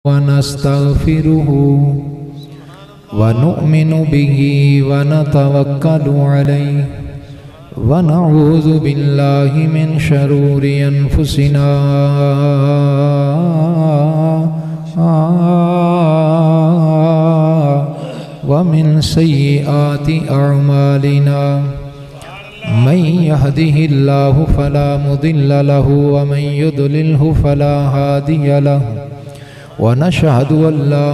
वनस्तगफिरुहु वनुअमिनु बिही वनतवक्कलु अलैहि वनऊज़ु बिल्लाहि मिन शरूरि अनफुसिना वमिन सय्यिआति अअमालिना मन यहदिहिल्लाहु फला मुदिल्ल लहु वमन युद्लिल्हु फला हादिय लहु वनशहदु अल्ला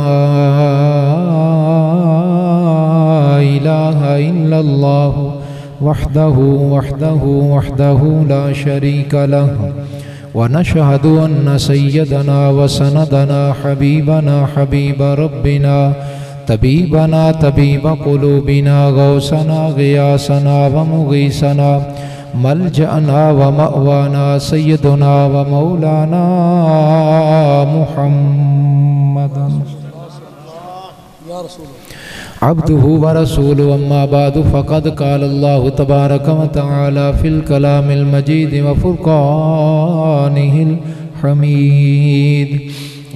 इलाहा इल्लल्लाहु वहदहु वहदहु वहदहु ला शरीक लहु वनशहदु अन्न सय्यदना व सनदना हबीबना हबीब रब्बिना तबीबना तबीब कुलूबिना गौसना गियासना व मुगीसना मलजअना व मअवाना सय्यदुना व मौलाना मुहम्मदन अब्दुहु व रसूलुहु अम्मा बादु फ़क़द क़ाल अल्लाहु तबारक व तआला फ़िल कलामिल मजीद व फ़ुरक़ानिहिल हमीद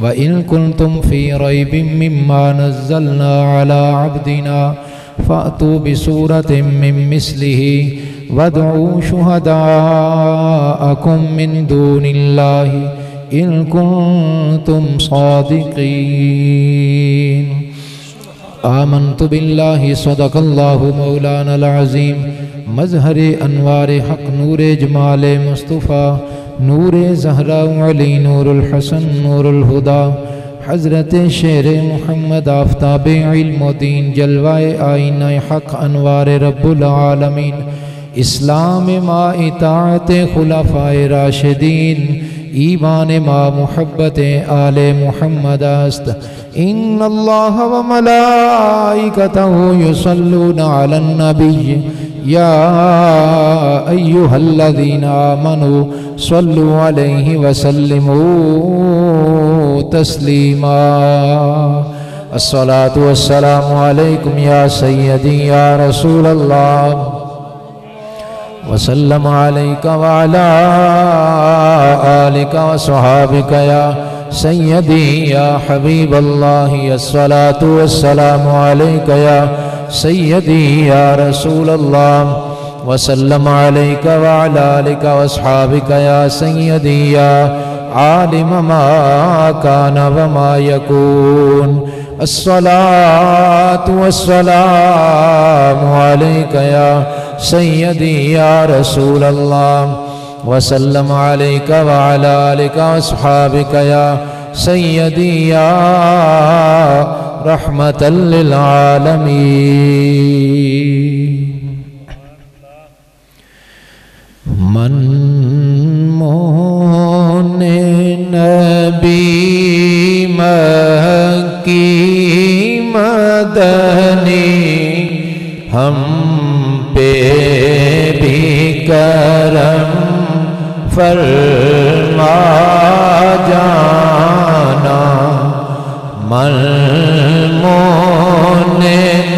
व इन कुन्तुम फ़ी रैबिम मिम्मा नज़्ज़लना अला अब्दिना फ़अतू बिसूरतिम मिन मिस्लिही वदऊ शुहदाअकुम मिन दूनिल्लाहि इन कुन्तुम सादिक़ीन। आमन्तु बिल्लाहि सदक़ल्लाहु मौलानल अज़ीम। मज़हरे अनवारे हक़ नूरे जमाले मुस्तफ़ा नूरे ज़हरा अली नूरुल हसन नूरुल हुदा हज़रत शेर मुहम्मद आफ़ताबे इल्म व दीन जलवाए आईना हक़ अनवारे रब्बुल आलमीन इस्लाम मा इताअत खुलफ़ाए राशिदीन ईमान मा मुहब्बत आले मुहम्मद अस्त। इन्नल्लाह व मलाइकतहु युसल्लूना अलन नबी या अय्युहल्लज़ीना आमनू सल्लु अलैहि व सल्लिमू तस्लीमा। अस्सलातु वस्सलामु अलैकुम या सय्यदी या रसूलल्लाह वसल्लम अलैका व अला आलिका व सहाबिका या सय्यदी या हबीबल्लाह। अस्सलातु वस्सलामु अलैका या सय्यदी या रसूलल्लाह वसल्लम अलैका व अला आलिका व सहाबिका या सय्यदी या आलिम मा कान व मा यकून। अस्सलातु वस्सलामु अलैका या सय्यदी या रसूलल्लाह वसल्लम अलैका व अला आलिका व सहाबिका या सय्यदी या रहमतल लिल आलमीन। मनमोहने नबी मक्की मदनी हम पे भी करम फरमा जाना। मनमोहने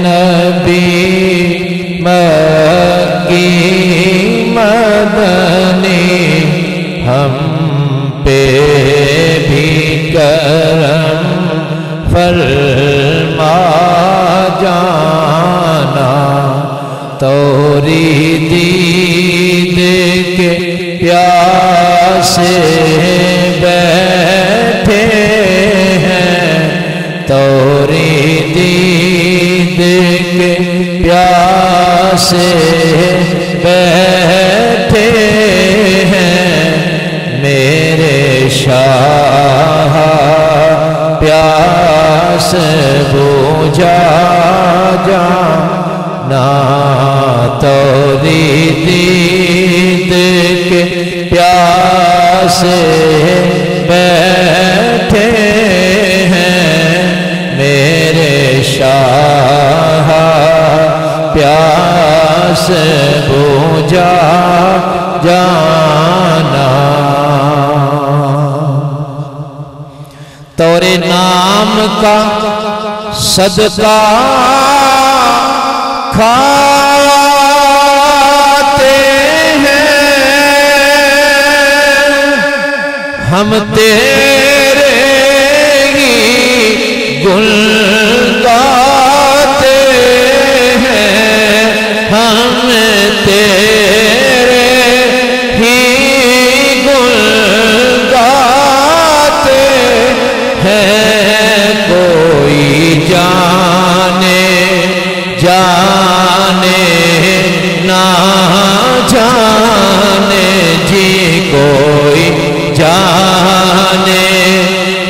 नबी मक्की मदनी हम पे भी करम फरमा जाना। तोरी दीद के प्यासे बैठे हैं तोरी दीद के प्यासे बैठे हैं मेरे शाह प्यास बुझा जाना। तोरी दीद के प्यासे बैठे हैं मेरे शाह प्यास बुझा जाना। तोरे नाम का सदका खाते हैं हम तेरे ही है कोई जाने जाने ना जाने जी, कोई जाने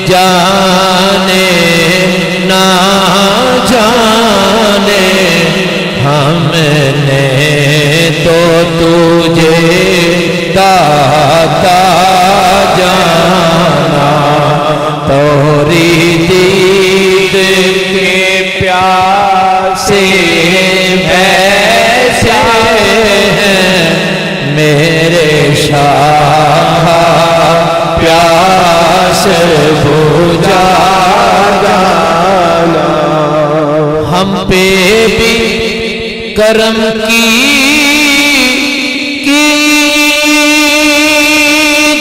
जाने ना जाने, हमने तो तुझे दाता जाना, तोरी दीद के प्यासे वैसे हैं मेरे शाह, प्यास बुझा जाना। हम पे भी करम की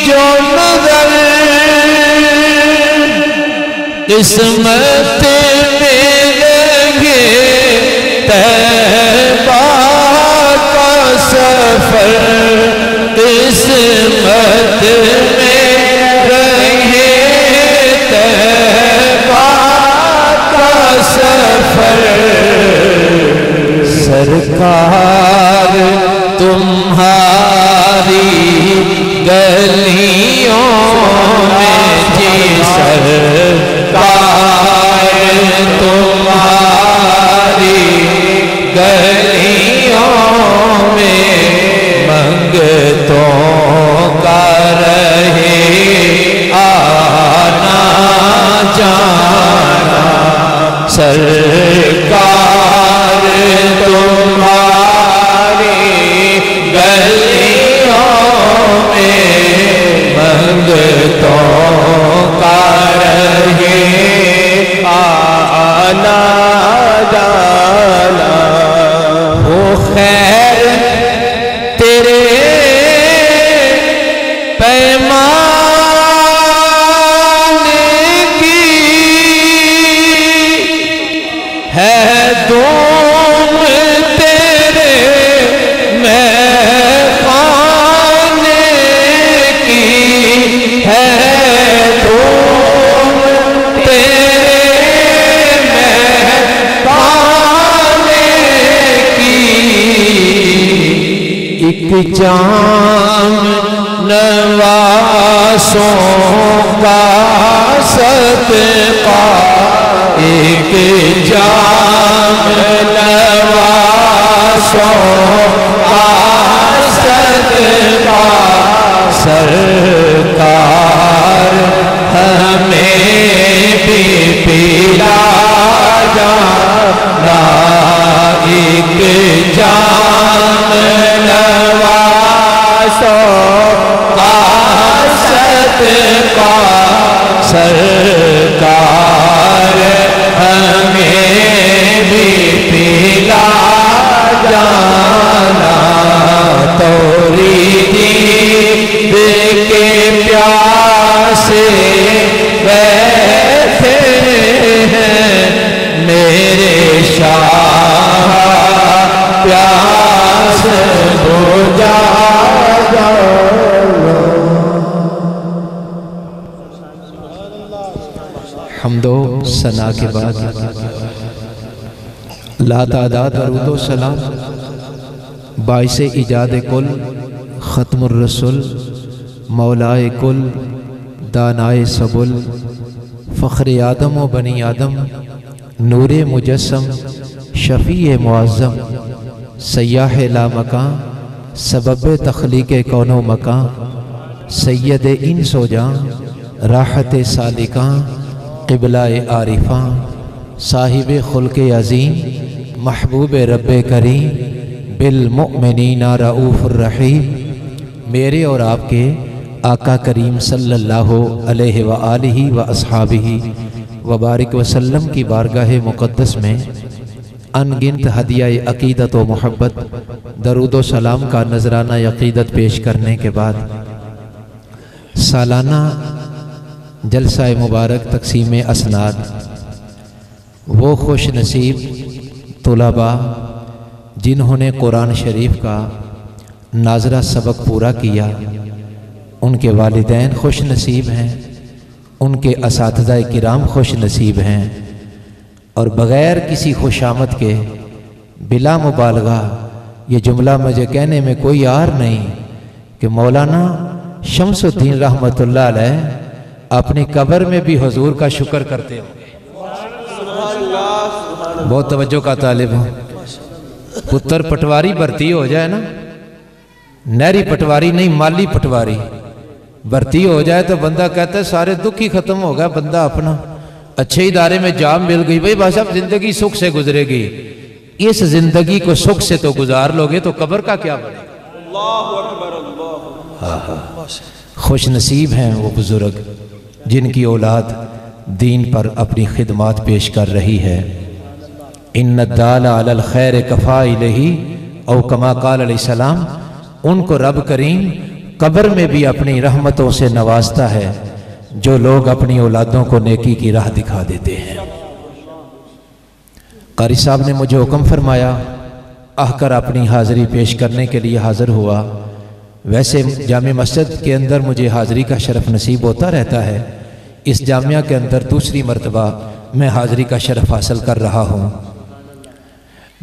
जो नजर किस्मत में लगे, तैबा का सफर किस्मत में रहे, तैबा का सफर। सरकार तुम्हारी गलियों में जी, सरकार तुम्हारी गलियों में मंगतों का रहे आना जाना। सरकार तुम्हारी गलियों में मंगतों का रहे आना जाना। वो खैर तेरे पैमाने की है दूम तेरे महखाने की, है दूम तेरे महखाने की। एक जाम नवासों का सदका, एक जाम नवासों का सदका। सरकार हमें भी पिला जाना, एक जाम नवासों का सदका। सरकार हमें भी पिला जाना, तोरी दीद के प्यासे बैठे हैं मेरे शाह, प्यास बुझा जाना। हम्दो सना के बाद ला तादाद दरूदो सलाम बाइसे इजाद कुल ख़त्मुर रसूल मौलाए कुल दानाए सबुल फ़ख्र आदम व बनी आदम नूरे मुजस्सम शफ़ी मुअज़्ज़म सय्याह ला मकां सबब तख़लीक़ कौनो मकां सैयद इंस व जां राहत सालिकां क़िबलाए आरिफां साहिब खुल्क़ अज़ीम महबूब रब्बे करीम बिल मुअमिनीना रऊफ़ुर रहीम। मेरे और आपके आका करीम सल्लल्लाहु अलैहि व आलिहि व अस्हाबिहि व बारिक वसल्लम की बारगाह मुक़द्दस में अनगिनत हदिया अक़ीदत व मोहब्बत दरूद व सलाम का नजराना अक़ीदत पेश करने के बाद सालाना जलसा मुबारक तक़सीम असनाद वो खुश नसीब तुलबा जिन्होंने कुरान शरीफ का नाजरा सबक पूरा किया, उनके वालिदैन खुश नसीब हैं, उनके असातिज़ा किराम खुश नसीब हैं। और बग़ैर किसी खुशामद के बिला मुबालगा ये जुमला मुझे कहने में कोई आर नहीं कि मौलाना शम्सुद्दीन रहमतुल्लाह अलैह अपनी कब्र में भी हुजूर का शुक्र करते होंगे। बहुत तवज्जो का तालिब हूँ। पुत्र पटवारी भर्ती हो जाए ना, नहरी पटवारी नहीं माली पटवारी भर्ती हो जाए तो बंदा कहता है सारे दुख ही खत्म हो गया, बंदा अपना अच्छे इदारे में जॉब मिल गई। भाई भाई साहब जिंदगी सुख से गुजरेगी, इस जिंदगी को सुख से तो गुजार लोगे तो कब्र का क्या बनेगा। खुश नसीब हैं वो बुजुर्ग जिनकी औलाद दीन पर अपनी खिदमात पेश कर रही है। इन्न दाला अलल खैर कफ़ा इलही औ कमा क़ाल अलैहिस्सलाम, उनको रब करीम कब्र में भी अपनी रहमतों से नवाजता है जो लोग अपनी औलादों को नेकी की राह दिखा देते हैं। कारी साहब ने मुझे हुक्म फरमाया, आकर अपनी हाज़िरी पेश करने के लिए हाज़िर हुआ। वैसे जामे मस्जिद के अंदर मुझे हाज़िरी का शरफ़ नसीब होता रहता है। इस जामिया के अंदर दूसरी मरतबा मैं हाज़िरी का शरफ़ हासिल कर रहा हूँ।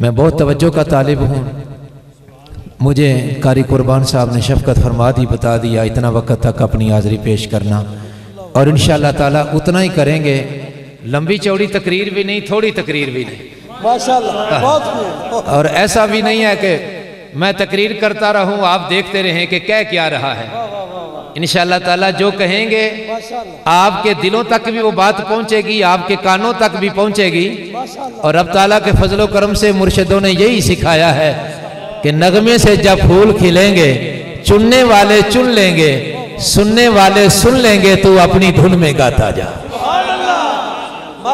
मैं बहुत तवज्जो का तालिब हूँ। मुझे कारी कुर्बान साहब ने शफ़क़त फरमा दी, बता दिया इतना वक्त तक अपनी हाज़िरी पेश करना, और इंशाअल्लाह ताला उतना ही करेंगे। लंबी चौड़ी तकरीर भी नहीं, थोड़ी तकरीर भी नहीं, माशाअल्लाह बहुत। और ऐसा भी नहीं है कि मैं तकरीर करता रहूं आप देखते रहें कि क्या रहा है। इंशाअल्लाह ताला जो कहेंगे आपके दिलों तक भी वो बात पहुंचेगी, आपके कानों तक भी पहुंचेगी। और अब ताला के फजलो करम से मुर्शिदों ने यही सिखाया है कि नगमे से जब फूल खिलेंगे चुनने वाले चुन लेंगे, सुनने वाले सुन लेंगे, तो अपनी धुन में गाता जा।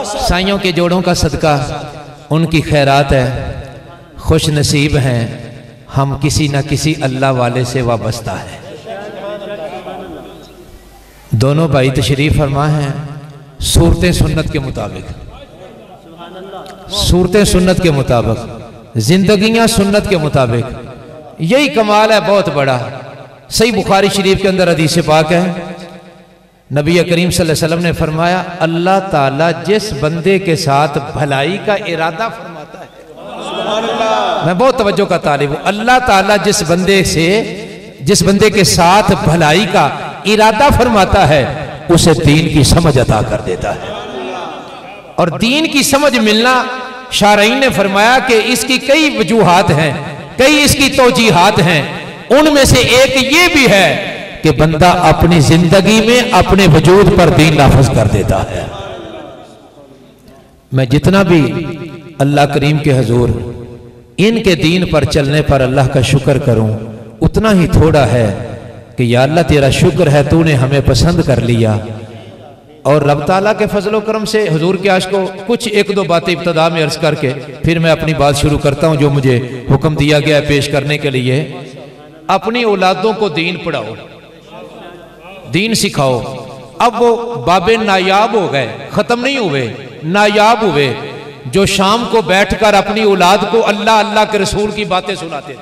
साइयों के जोड़ों का सदका, उनकी खैरात है। खुश नसीब हैं हम, किसी न किसी अल्लाह वाले से वाबस्ता है। दोनों भाई तशरीफ फरमा हैं सूरतें सुन्नत के मुताबिक, सूरतें सुन्नत के मुताबिक, जिंदगियां सुन्नत के मुताबिक। यही कमाल है बहुत बड़ा। सही बुखारी शरीफ के अंदर हदीस पाक है, नबी करीम सल्लल्लाहु अलैहि वसल्लम ने फरमाया, अल्लाह ताला जिस बंदे के साथ भलाई का इरादा फरमाता है, मैं बहुत तवज्जो का तालिब हूं, अल्लाह ताला जिस बंदे के साथ भलाई का इरादा फरमाता है उसे दीन की समझ अता कर देता है। और दीन की समझ मिलना, शारईन ने फरमाया कि इसकी कई वजूहात हैं, कई इसकी तौजीहात हैं। उनमें से एक ये भी है कि बंदा अपनी जिंदगी में अपने वजूद पर दीन नाफिज कर देता है। मैं जितना भी अल्लाह करीम के हुजूर इनके दीन पर चलने पर अल्लाह का शुक्र करूं, उतना ही थोड़ा है कि या अल्लाह तेरा शुक्र है तूने हमें पसंद कर लिया। और रब ताला के फजलो करम से हुजूर के आशिक को कुछ एक दो बातें इब्तदा में अर्ज करके फिर मैं अपनी बात शुरू करता हूं, जो मुझे हुक्म दिया गया है पेश करने के लिए। अपनी औलादों को दीन पढ़ाओ, दीन सिखाओ। अब वो बाबे नायाब हो गए, खत्म नहीं हुए, नायाब हुए, जो शाम को बैठकर अपनी औलाद को अल्लाह अल्लाह के रसूल की बातें सुनाते थे,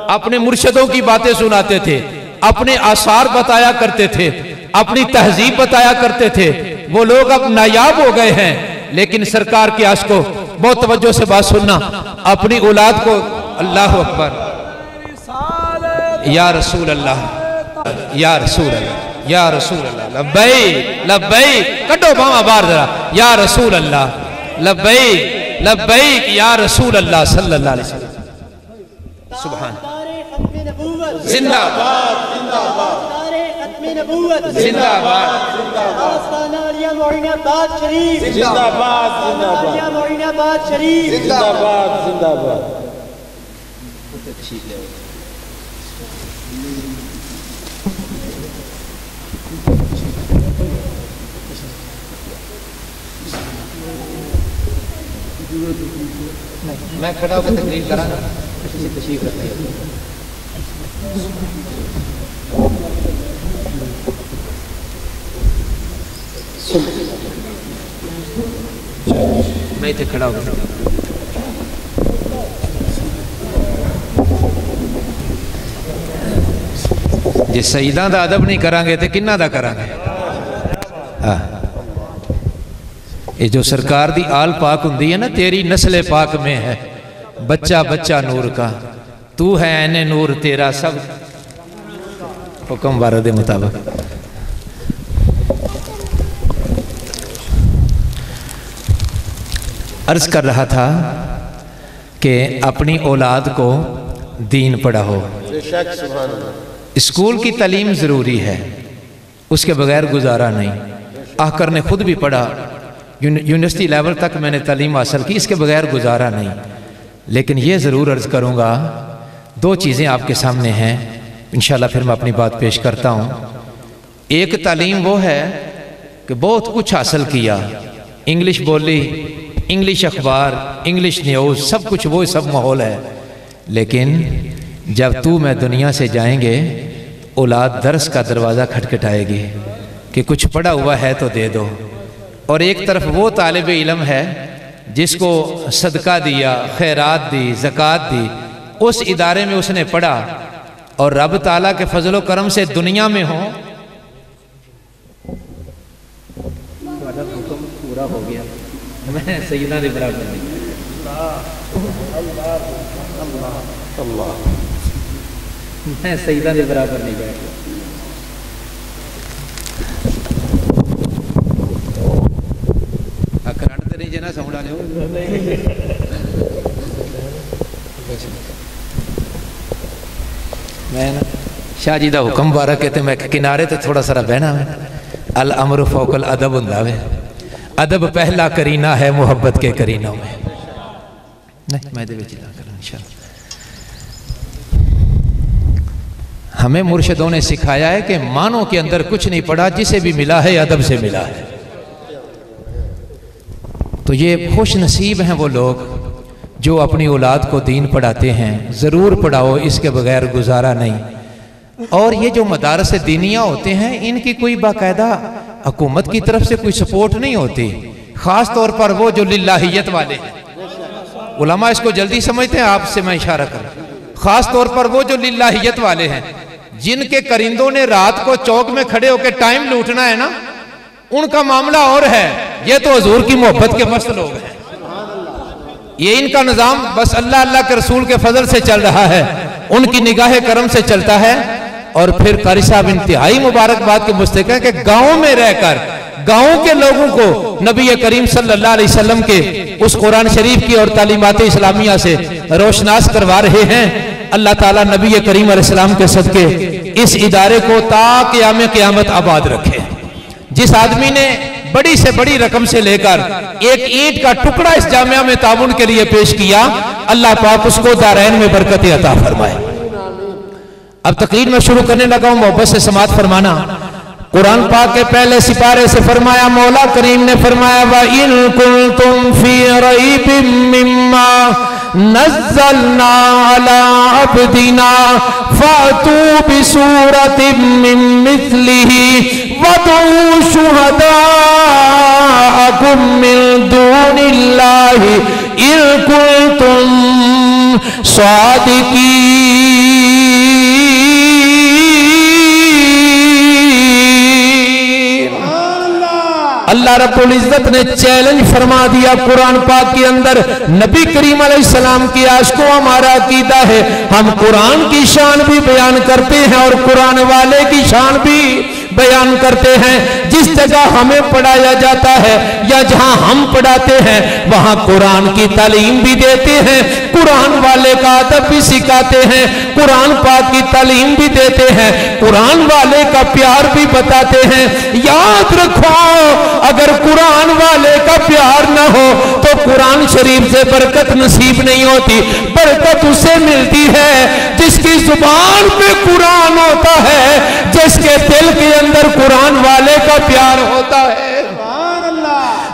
अपने मुर्शिदों की बातें सुनाते थे, अपने आसार बताया करते थे, अपनी तहजीब बताया करते थे। वो लोग अब नायाब हो गए हैं। लेकिन सरकार के आशिकों बहुत तवज्जो से बात सुनना, अपनी औलाद को अल्लाह अकबर, या रसूल अल्लाह, या रसूल अल्लाह, या रसूल अल्लाह, लब्बैक लब्बैक, कटो बामा बाहर जरा, या रसूल अल्लाह, लब्बैक लब्बैक, या रसूल अल्लाह सल्लल्लाहु अलैहि वसल्लम। सुभान जिंदाबाद जिंदाबाद जिंदाबाद जिंदाबाद जिंदाबाद जिंदाबाद। मैं खड़ा होकर तकरीर करांगा, तशरीफ रखिए। मैं इतने खड़ा होकर जे शहीदां दा अदब नहीं करांगे तो किन्ना दा करांगे। हाँ ये जो सरकार दी आल पाक हुंदी है ना, तेरी नस्ल पाक में है बच्चा बच्चा नूर का, तू है ऐने नूर तेरा सब हुक्म वारद के मुताबिक। अर्ज कर रहा था कि अपनी औलाद को दीन पढ़ाओ। स्कूल की तालीम ज़रूरी है, उसके बगैर गुजारा नहीं। आकर ने खुद भी पढ़ा, यूनिवर्सिटी लेवल तक मैंने तालीम हासिल की, इसके बगैर गुजारा नहीं। लेकिन ये ज़रूर अर्ज़ करूँगा, दो चीज़ें आपके सामने हैं, इंशाल्लाह फिर मैं अपनी बात पेश करता हूँ। एक तालीम वो है कि बहुत कुछ हासिल किया, इंग्लिश बोली, इंग्लिश अखबार, इंग्लिश न्यूज़, सब कुछ वो सब माहौल है। लेकिन जब तू मैं दुनिया से जाएंगे, औलाद दर्स का दरवाज़ा खटखटाएगी कि कुछ पढ़ा हुआ है तो दे दो। और एक तरफ वो तालिब इल्म है जिसको सदका दिया, खैरात दी, ज़कात दी, उस इदारे में उसने पढ़ा और रब ताला के फजलो करम से दुनिया में हो, पूरा हो गया, मैं सैयदा के बराबर नहीं, मैं सैयदा के बराबर नहीं बैठ। करंट तो नहीं जना साउंड आने मैं ना शाह जी का हुक्म बारा कहते मैं किनारे तो थोड़ा सारा बहना है। अल अमर फौकल अदब हुंदा वे, अदब पहला करीना है मुहब्बत के करीनों में। नहीं मैं इंशाअल्लाह। हमें मुर्शिदों ने सिखाया है कि मानो के अंदर कुछ नहीं पड़ा, जिसे भी मिला है अदब से मिला है। तो ये खुश नसीब हैं वो लोग जो अपनी औलाद को दीन पढ़ाते हैं। ज़रूर पढ़ाओ, इसके बगैर गुजारा नहीं। और ये जो मदारस दीनिया होते हैं, इनकी कोई बाकायदा हुकूमत की तरफ से कोई सपोर्ट नहीं होती, ख़ास तौर पर वो जो लिल्लाहियत वाले हैं। उलमा इसको जल्दी समझते हैं, आपसे मैं इशारा कर, ख़ास तौर पर वो जो लिल्लाहियत वाले हैं, जिनके करिंदों ने रात को चौक में खड़े होकर टाइम लूटना है ना, उनका मामला और है। ये तो हुजूर की मोहब्बत के मस्त लोग हैं, ये इनका निज़ाम बस अल्लाह अल्लाह के रसूल के फजल से चल रहा है, उनकी निगाह करम से चलता है। और फिर कारी साहब इंतहाई मुबारकबाद के मुस्तहिक हैं कि गाँव में रहकर गाँव के लोगों को नबी करीम सल्लल्लाहु अलैहि वसल्लम के उस कुरान शरीफ की और तालीमात इस्लामिया से रोशनास करवा रहे हैं। अल्लाह ताला नबी करीम अलैहिस्सलाम के सदके इस इदारे को ता क़याम क़यामत आबाद रखे। जिस आदमी ने बड़ी से बड़ी रकम से लेकर एक ईंट का टुकड़ा इस जामिया में ताउन के लिए पेश किया, अल्लाह पाक उसको दारैन में बरकत अता फरमाए। अब तकरीर में शुरू करने लगा हूं, मोहब्बत से समात फरमाना। कुरान पाक के पहले सिपारे से फरमाया, मौला करीम ने फरमाया, व इन कुंतुम फी रैबिम मिम्मा नज़्ज़लना अला अब्दिना फातू बिसूरतिम मिन मिस्लिही वदू शुहदाअकुम मिन दूनिल्लाहि इन कुंतुम सादिकीन। अल्लाह रब्बुल इज्जत ने चैलेंज फरमा दिया कुरान पाक के अंदर। नबी करीम अलैहिस्सलाम की आशिकों हमारा अकीदा है, हम कुरान की शान भी बयान करते हैं और कुरान वाले की शान भी बयान करते हैं। जिस जगह हमें पढ़ाया जाता है या जहां हम पढ़ाते हैं, वहां कुरान की तालीम भी देते हैं, कुरान वाले का अदब भी सिखाते हैं, कुरान पाक की तालीम भी देते हैं, कुरान वाले का प्यार भी बताते हैं। याद रखो, अगर कुरान वाले का प्यार न हो तो कुरान शरीफ से बरकत नसीब नहीं होती। बरकत उसे मिलती है जिसकी जुबान पे कुरान होता है, जिसके दिल के अंदर कुरान वाले का प्यार होता है।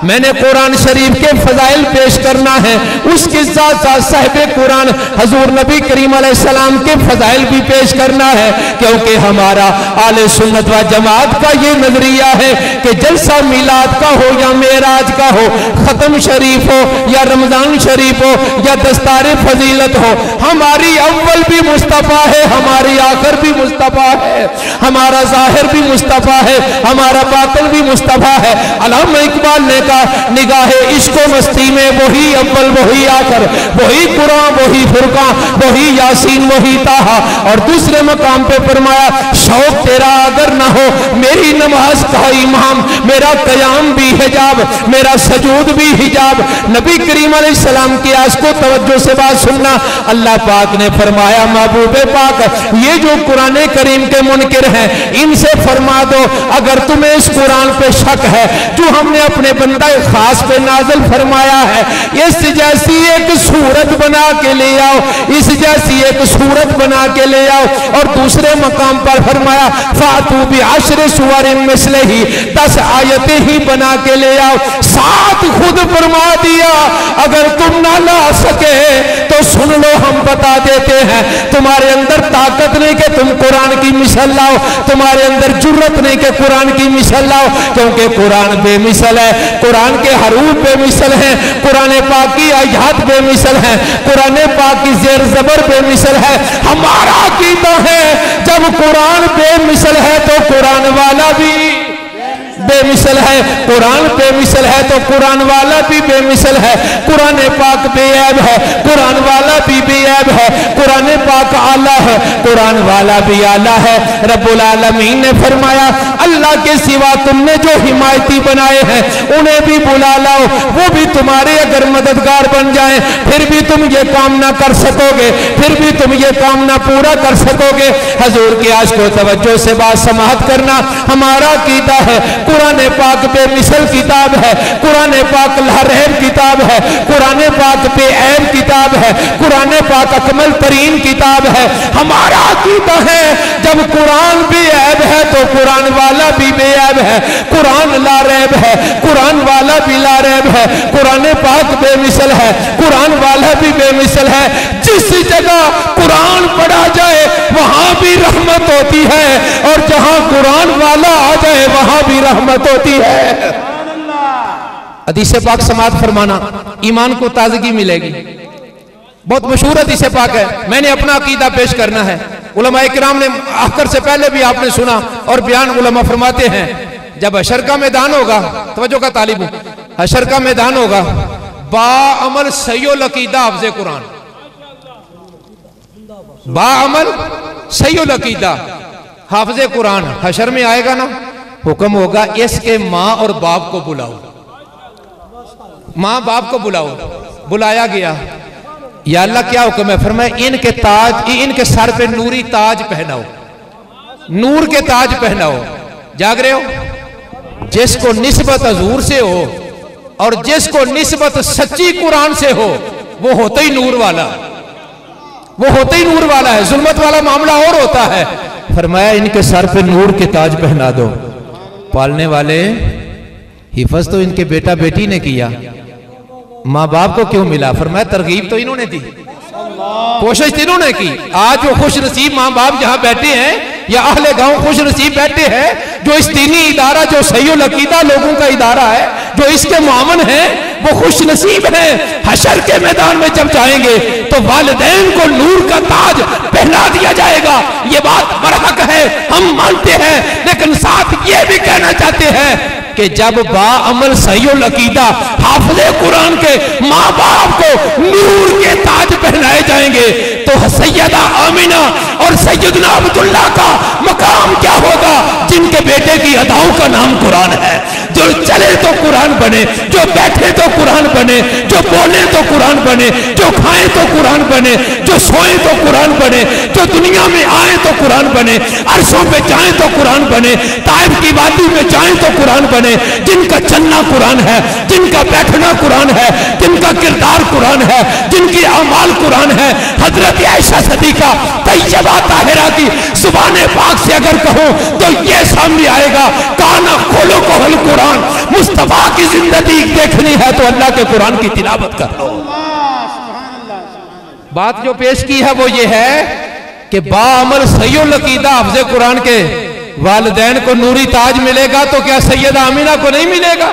मैंने कुरान शरीफ के फजाइल पेश करना है, उसके साथ साथ साहिब कुरान हजूर नबी करीम अलैहिस्सलाम के फजाइल भी पेश करना है, क्योंकि हमारा आले सुन्नत व जमात का ये नजरिया है कि जलसा मिलाद का हो या मेराज का हो, खत्म शरीफ हो या रमजान शरीफ हो या दस्तार फजीलत हो, हमारी अव्वल भी मुस्तफा है, हमारी आखिर भी मुस्तफा है, हमारा जाहिर भी मुस्तफा है, हमारा बातिन भी मुस्तफा है। अल्लामा इकबाल ने कहा निगाहे इश्क मस्ती में वही अव्वल वही आखिर, वही कुरान वही फुरकान वही यासीन वही ताहा। और दूसरे मकाम पे फरमाया शौक तेरा अगर ना हो मेरी नमाज का इमाम, मेरा कयाम भी हिजाब, मेरा सजूद भी हिजाब। नबी करीम अलैहिस्सलाम की आज को तवज्जो से बात सुनना। अल्लाह पाक ने फरमाया महबूबे पाक ये जो कुरान करीम के मुनकिर हैं इनसे फरमा दो अगर तुम्हें इस कुरान पे शक है जो हमने अपने बंदा खास पे नाज़िल फरमाया है, इस जैसी एक सूरत बना के ले आओ, इस जैसी एक सूरत बना के ले आओ। और दूसरे मकाम पर फरमाया फातू भी आशरे सुवरिन मिसलिही, 10 आयतें ही बना के ले आओ। साथ खुद फरमा दिया अगर तुम ना ला सके तो सुन लो हम बता देते हैं, तुम्हारे अंदर ताकत नहीं कि तुम कुरान की मिसाल लाओ, तुम्हारे अंदर जुर्रत नहीं कि कुरान की मिसाल लाओ, क्योंकि कुरान बेमिसल है, कुरान के हरूफ बेमिसल हैं, कुरान पाक की आयात बेमिसल हैं, कुरान पाक की जेर जबर बेमिसल है। हमारा अकीदा है जब कुरान बेमिसल है तो कुरान वाला भी बेमिसल है, कुरान बेमिसल है तो कुरान वाला भी बेमिसल है। कुरान पाक बेऐब है, कुरान वाला भी बेऐब है, कुरान पाक आला है, कुरान वाला भी आला है। रब्बुल आलमीन ने फरमाया अल्लाह के सिवा तुमने जो हिमायती बनाए हैं उन्हें भी बुला लाओ, वो भी तुम्हारे अगर मददगार बन जाएं फिर भी तुम ये काम ना कर सकोगे, फिर भी तुम ये काम ना पूरा कर सकोगे। हजूर के आज को तवज्जो से बात समाअत करना। हमारा अकीदा है कुरान पाक बेमिसल किताब है, कुरान पाक लारहम किताब है, कुरान पाक बेऐब किताब है, कुरान पाक अकमल तरीन किताब है। हमारा अकीदा है जब कुरान बेऐब है तो कुरान वाला भी बेऐब है, कुरान लारहम है, कुरान वाला भी लारहम है, कुरान पाक बेमिसल है, कुरान वाला भी बेमिसल है। जिस जगह कुरान पढ़ा जाए वहां भी रहमत होती है और जहां कुरान वाला आ जाए वहां भी रहमत होती है। हदीस पाक समाअत फरमाना ईमान को ताजगी मिलेगी। बहुत मशहूर हदीस पाक है, मैंने अपना अकीदा पेश करना है। उलमा इकराम ने आखिर से पहले भी आपने सुना और बयान उलमा फरमाते हैं जब हशर का मैदान होगा, तवज्जो का तालिब हूं, हशर का मैदान होगा, बाअमल सहीउल अकीदा हाफ़िज़े कुरान, बाअमल सहीउल अकीदा हाफ़िज़े कुरान हशर में आएगा ना, हुक्म होगा इसके माँ और बाप को बुलाओ, माँ बाप को बुलाओ। बुलाया गया, या अल्लाह क्या हुक्म है? फरमाया इनके ताज, इनके सर पे नूरी ताज पहनाओ, नूर के ताज पहनाओ। जाग रहे हो? जिसको निस्बत हजूर से हो और जिसको निस्बत सच्ची कुरान से हो वो होता ही नूर वाला, वो होता ही नूर वाला है। जुल्मत वाला मामला और होता है। फरमाया इनके सर पे नूर के ताज पहना दो। पालने वाले हिफज तो इनके बेटा बेटी ने किया, माँ बाप को क्यों मिला? फरमाया तरगीब तो इन्होंने दी, कोशिश तो इन्होंने की। आज वो खुश नसीब माँ बाप जहां बैठे हैं या अहले गांव खुश नसीब बैठे हैं जो इस दीनी इदारा, जो सहीउल अकीदा लोगों का इदारा है, जो इसके मामन है, वो खुश नसीब है। हशर के मैदान में जब जाएंगे तो वालिदैन को नूर का ताज पहना दिया जाएगा। ये बात बरहक है, हम मानते हैं, लेकिन साथ ये भी कहना चाहते हैं कि जब बाअमल सहीउल अकीदा हाफ़िज़े कुरान के माँ बाप को नूर के ताज पहनाए जाएंगे तो सैयदा आमिना और सैयदना अब्दुल्ला का मकाम क्या होगा, जिनके बेटे की अदाओं का नाम कुरान है। जो चले तो कुरान बने, जो बैठे तो कुरान बने, जो बोले तो कुरान बने, जो खाएं तो कुरान बने, जो सोए तो कुरान बने, जो दुनिया में आए तो कुरान बने, अर्शों पे जाएं तो कुरान बने, ताइफ की वादी में जाएं तो कुरान बने। जिनका चलना कुरान है, जिनका बैठना कुरान है, जिनका किरदार कुरान है, जिनकी अमाल कुरान है। हजरत आयशा सदीका तैयबा ताहिरा की जुबान पाक से अगर कहूं तो ये सामने आएगा, काना खुलुकुहुल कुरान कुरान, मुस्तफा की जिंदगी देखनी है तो अल्लाह के कुरान की तिलावत कर लो। बात जो पेश की है वो ये है कि बाअमल सहीउल अकीदा हाफ़िज़े कुरान के वालिदैन को नूरी ताज मिलेगा तो क्या सैयदा आमिना को नहीं मिलेगा,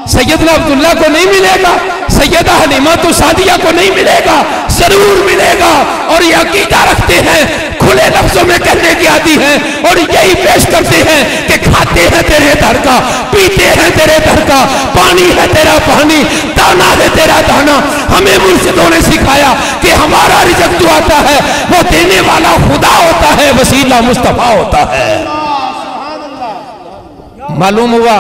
सैयदना अब्दुल्ला को नहीं मिलेगा, सैयदा हलीमा तो सादिया को नहीं मिलेगा? जरूर मिलेगा। और ये अकीदा रखते हैं, खुले लफ्जों में कहने की आती है और यही पेश करते हैं कि खाते हैं तेरे दर का, पीते हैं तेरे दर का, पानी है तेरा पानी, दाना है तेरा दाना। हमें मुर्शिदों ने सिखाया कि हमारा रिज़्क़ जो आता है वो देने वाला खुदा होता है, वसीला मुस्तफा होता है। मालूम हुआ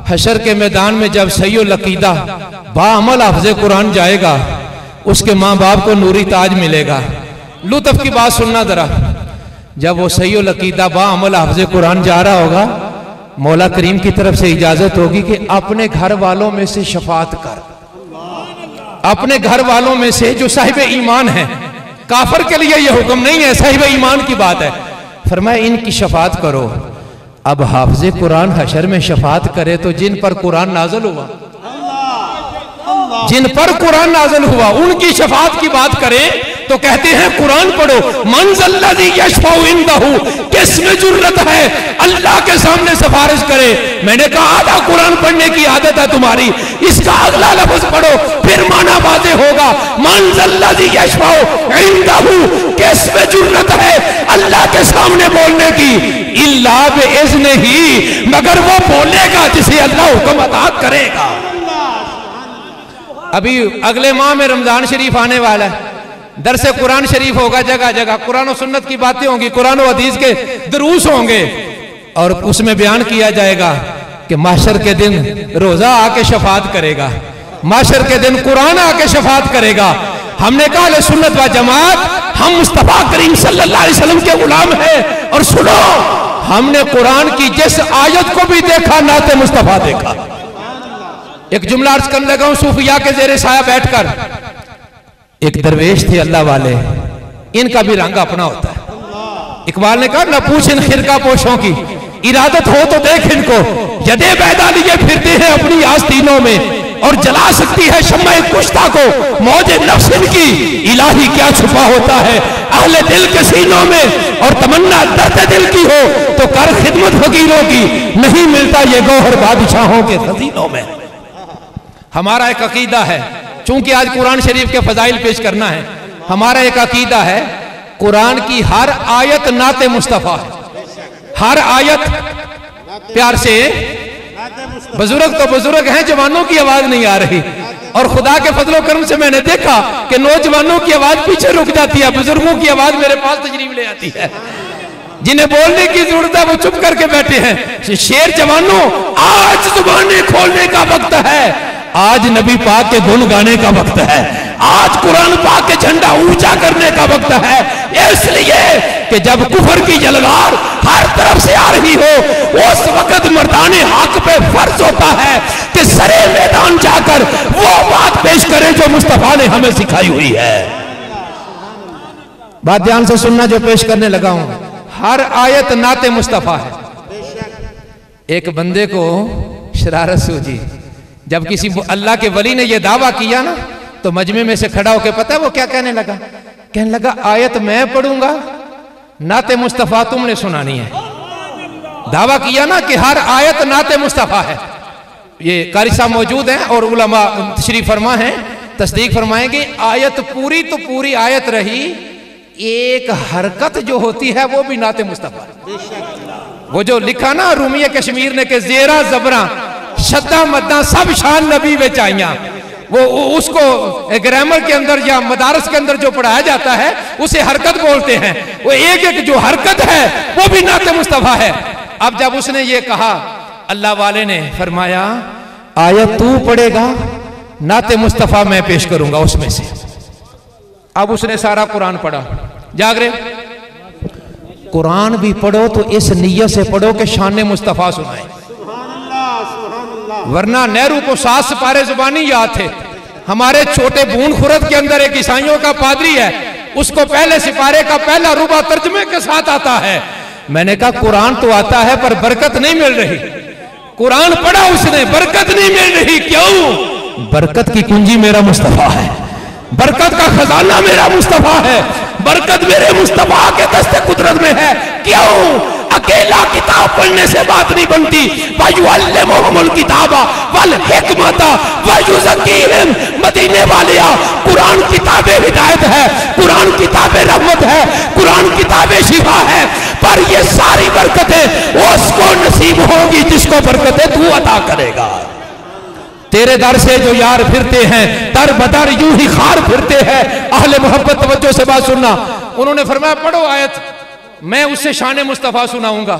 हशर के मैदान में जब सहीउल अकीदा बाअमल हाफ़िज़े कुरान जाएगा, उसके माँ बाप को नूरी ताज मिलेगा। लुत्फ की बात सुनना जरा, जब वो सहीउल अकीदा बाअमल हाफ़िज़े कुरान जा रहा होगा, मौला करीम की तरफ से इजाजत होगी कि अपने घर वालों में से शफात कर, अपने घर वालों में से जो साहिब ईमान है। काफिर के लिए यह हुक्म नहीं है, साहिब ईमान की बात है। फरमाया इनकी शफात करो। अब हाफ़िज़े कुरान हशर में शफात करे तो जिन पर कुरान नाज़िल हुआ, जिन पर कुरान नाज़िल हुआ उनकी शफात की बात करें तो कहते हैं कुरान पढ़ो। मंज़ल्लज़ी यशफ़उ इंदहु, किसमें जुर्रत है अल्लाह के सामने सिफारिश करे। मैंने कहा आधा कुरान पढ़ने की आदत है तुम्हारी, इसका अगला लफ्ज़ पढ़ो फिर माना वाज़ेह होगा। मंज़ल्लज़ी यशफ़उ इंदहु, किसमें जुर्रत है अल्लाह के सामने बोलने की, इल्ला बिइज़्निही, मगर वो बोलेगा जिसे अल्लाह हुक्म अता करेगा। अभी अगले माह में रमजान शरीफ आने वाला है, दरसे कुरान शरीफ होगा, जगह जगह कुरान और सुन्नत की बातें होंगी, कुरान और हदीस के दुरूस होंगे और उसमें बयान किया जाएगा कि माशर के दिन रोजा आके शफात करेगा, माशर के दिन कुरान आके शफात करेगा। हमने कहा अहले सुन्नत व जमात, हम मुस्तफा करीम सल्लल्लाहु अलैहि वसल्लम के गुलाम हैं। और सुनो, हमने कुरान की जिस आयत को भी देखा नाते मुस्तफा देखा। एक जुमला अर्ज करने लगा हूं, सूफिया के जेरे साया बैठकर एक दरवेश थे अल्लाह वाले, इनका भी रंग अपना होता है। इकबाल ने कहा न पूछ इन खिरका पोशों की, इरादत हो तो देख इनको, यदे बैदा लिए फिरते हैं अपनी आस्तीनों में, और जला सकती है शम्मा कुश्ता को मौज नफ्स इनकी, इलाही क्या छुपा होता है अहले दिल के सीनों में। और तमन्ना दर्द दिल की हो तो कर खिदमत फकीरों की, नहीं मिलता ये गौहर बादशाहों के खजीनों में। हमारा एक अकीदा है, चूंकि आज कुरान शरीफ के फजाइल पेश करना है, हमारा एक अकीदा है कुरान की हर आयत नाते मुस्तफा है। हर आयत प्यार से, बुजुर्ग तो बुजुर्ग हैं, जवानों की आवाज नहीं आ रही। और खुदा के फजलो करम से मैंने देखा कि नौजवानों की आवाज पीछे रुक जाती है, बुजुर्गों की आवाज मेरे पास तशरीफ ले आती है। जिन्हें बोलने की जरूरत है वो चुप करके बैठे हैं। शेर जवानों, आज जुबानें खोलने का वक्त है, आज नबी पाक के गुण गाने का वक्त है, आज कुरान पाक के झंडा ऊंचा करने का वक्त है। इसलिए कि जब कुफर की जलवार हर तरफ से आ रही हो, उस वक्त मर्दाने हक पे फर्ज होता है कि सरे मैदान जाकर वो बात पेश करें जो मुस्तफा ने हमें सिखाई हुई है। बात ध्यान से सुनना जो पेश करने लगा हूं, हर आयत नाते मुस्तफा है। एक बंदे को शरारत सूझी, जब किसी अल्लाह के वली ने यह दावा किया ना, तो मजमे में से खड़ा होकर पता है वो क्या कहने लगा? कहने लगा आयत मैं पढ़ूंगा, नाते मुस्तफा तुमने सुनानी है। दावा किया ना कि हर आयत नाते मुस्तफा है। ये कारी साहब मौजूद हैं और उलमा तशरीफ फरमा हैं, तस्दीक फरमाएंगे। आयत पूरी तो पूरी आयत रही, एक हरकत जो होती है वो भी नाते मुस्तफा। वो जो लिखा ना रूमिया कश्मीर ने कि जेरा जबरा शद्दा मद्दा सब शान नबी में आइया, वो उसको ग्रामर के अंदर या मदारस के अंदर जो पढ़ाया जाता है उसे हरकत बोलते हैं। वो एक एक जो हरकत है वो भी नाते मुस्तफा है। अब जब उसने ये कहा, अल्लाह वाले ने फरमाया आयत तू पढ़ेगा, नाते मुस्तफा मैं पेश करूंगा उसमें से। अब उसने सारा कुरान पढ़ा। जाग रहे, कुरान भी पढ़ो तो इस नियत से पढ़ो कि शान मुस्तफा सुनाए, वरना नेहरू को 7 सिपारे जुबानी याद थे। हमारे छोटे बूंद खुरद के अंदर एक ईसाइयों का पादरी है, उसको पहले सिपारे का पहला रुबा तर्जमे के साथ आता है। मैंने कहा कुरान तो आता है पर बरकत नहीं मिल रही। कुरान पढ़ा उसने, बरकत नहीं मिल रही। क्यों? बरकत की कुंजी मेरा मुस्तफा है, बरकत का खजाना मेरा मुस्तफा है, बरकत मेरे मुस्तफा के दस्ते कुदरत में है। क्यों? अकेला किताब पढ़ने से बात नहीं बनती। वयुअल्लिमुहुमुल किताबा वल हिकमता वयुज़क्कीहिम। मदीने वालिया, कुरान किताबे हिदायत है, कुरान किताबे रहमत है, कुरान किताबे शिफा है, पर ये सारी बरकतें उसको नसीब होगी जिसको बरकतें तू अता करेगा। तेरे दर से जो यार फिरते हैं दर बदर यूं ही खार फिरते हैं। अहले मोहब्बत तवज्जो से बात सुनना। उन्होंने फरमाया पढ़ो आयत, मैं उससे शान मुस्तफा सुनाऊंगा।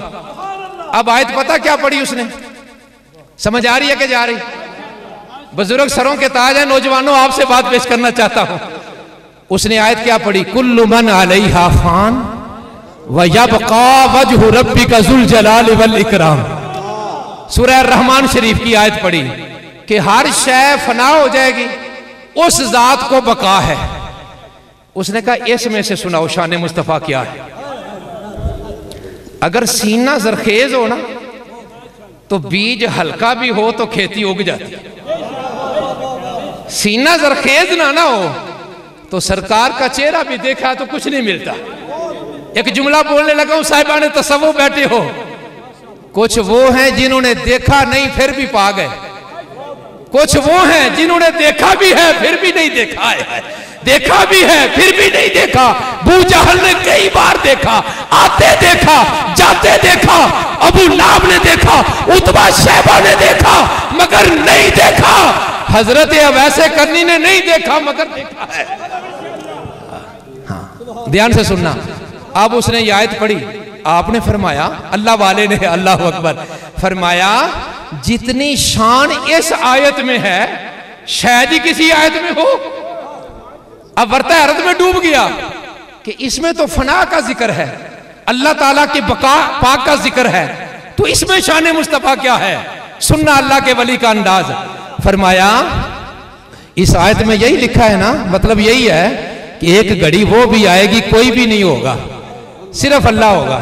अब आयत पता क्या पढ़ी उसने? समझ आ रही है कि जा रही? बुजुर्ग सरों के ताज है, नौजवानों आपसे बात पेश करना चाहता हूं। उसने आयत क्या पढ़ी? कुल्लु मन अलैहा फान व यबका वजहु रब्बिका ज़ुल जलाल वल इकराम। सूरह रहमान शरीफ की आयत पढ़ी कि हर शय फना हो जाएगी, उस जात को बका है। उसने कहा इसमें से सुनाओ शान मुस्तफा क्या है। अगर सीना जरखेज हो ना तो बीज हल्का भी हो तो खेती उग जाती। सीना जरखेज ना हो तो सरकार का चेहरा भी देखा तो कुछ नहीं मिलता। एक जुमला बोलने लगा हूं, साहिबान तसव्वुफ बैठे हो, कुछ वो हैं जिन्होंने देखा नहीं फिर भी पा गए, कुछ वो हैं जिन्होंने देखा भी है फिर भी नहीं देखा है, देखा भी है फिर भी नहीं देखा। अबू जहल ने कई बार देखा, आते देखा, जाते देखा, अबू लाब ने देखा, उतबा शैबा ने देखा, मगर नहीं देखा। हजरत अवैसे करनी ने नहीं देखा मगर देखा है। हाँ, ध्यान से सुनना। अब उसने ये आयत पढ़ी, आपने फरमाया, अल्लाह वाले ने, अल्लाह अकबर, फरमाया जितनी शान इस आयत में है शायद ही किसी आयत में हो। अब वर्ता हैरत में डूब गया कि इसमें तो फना का जिक्र है, अल्लाह ताला के बका पाक का जिक्र है, तो इसमें शान मुस्तफा क्या है? सुनना अल्लाह के वली का अंदाज। फरमाया इस आयत में यही लिखा है ना, मतलब यही है कि एक घड़ी वो भी आएगी कोई भी नहीं होगा, सिर्फ अल्लाह होगा।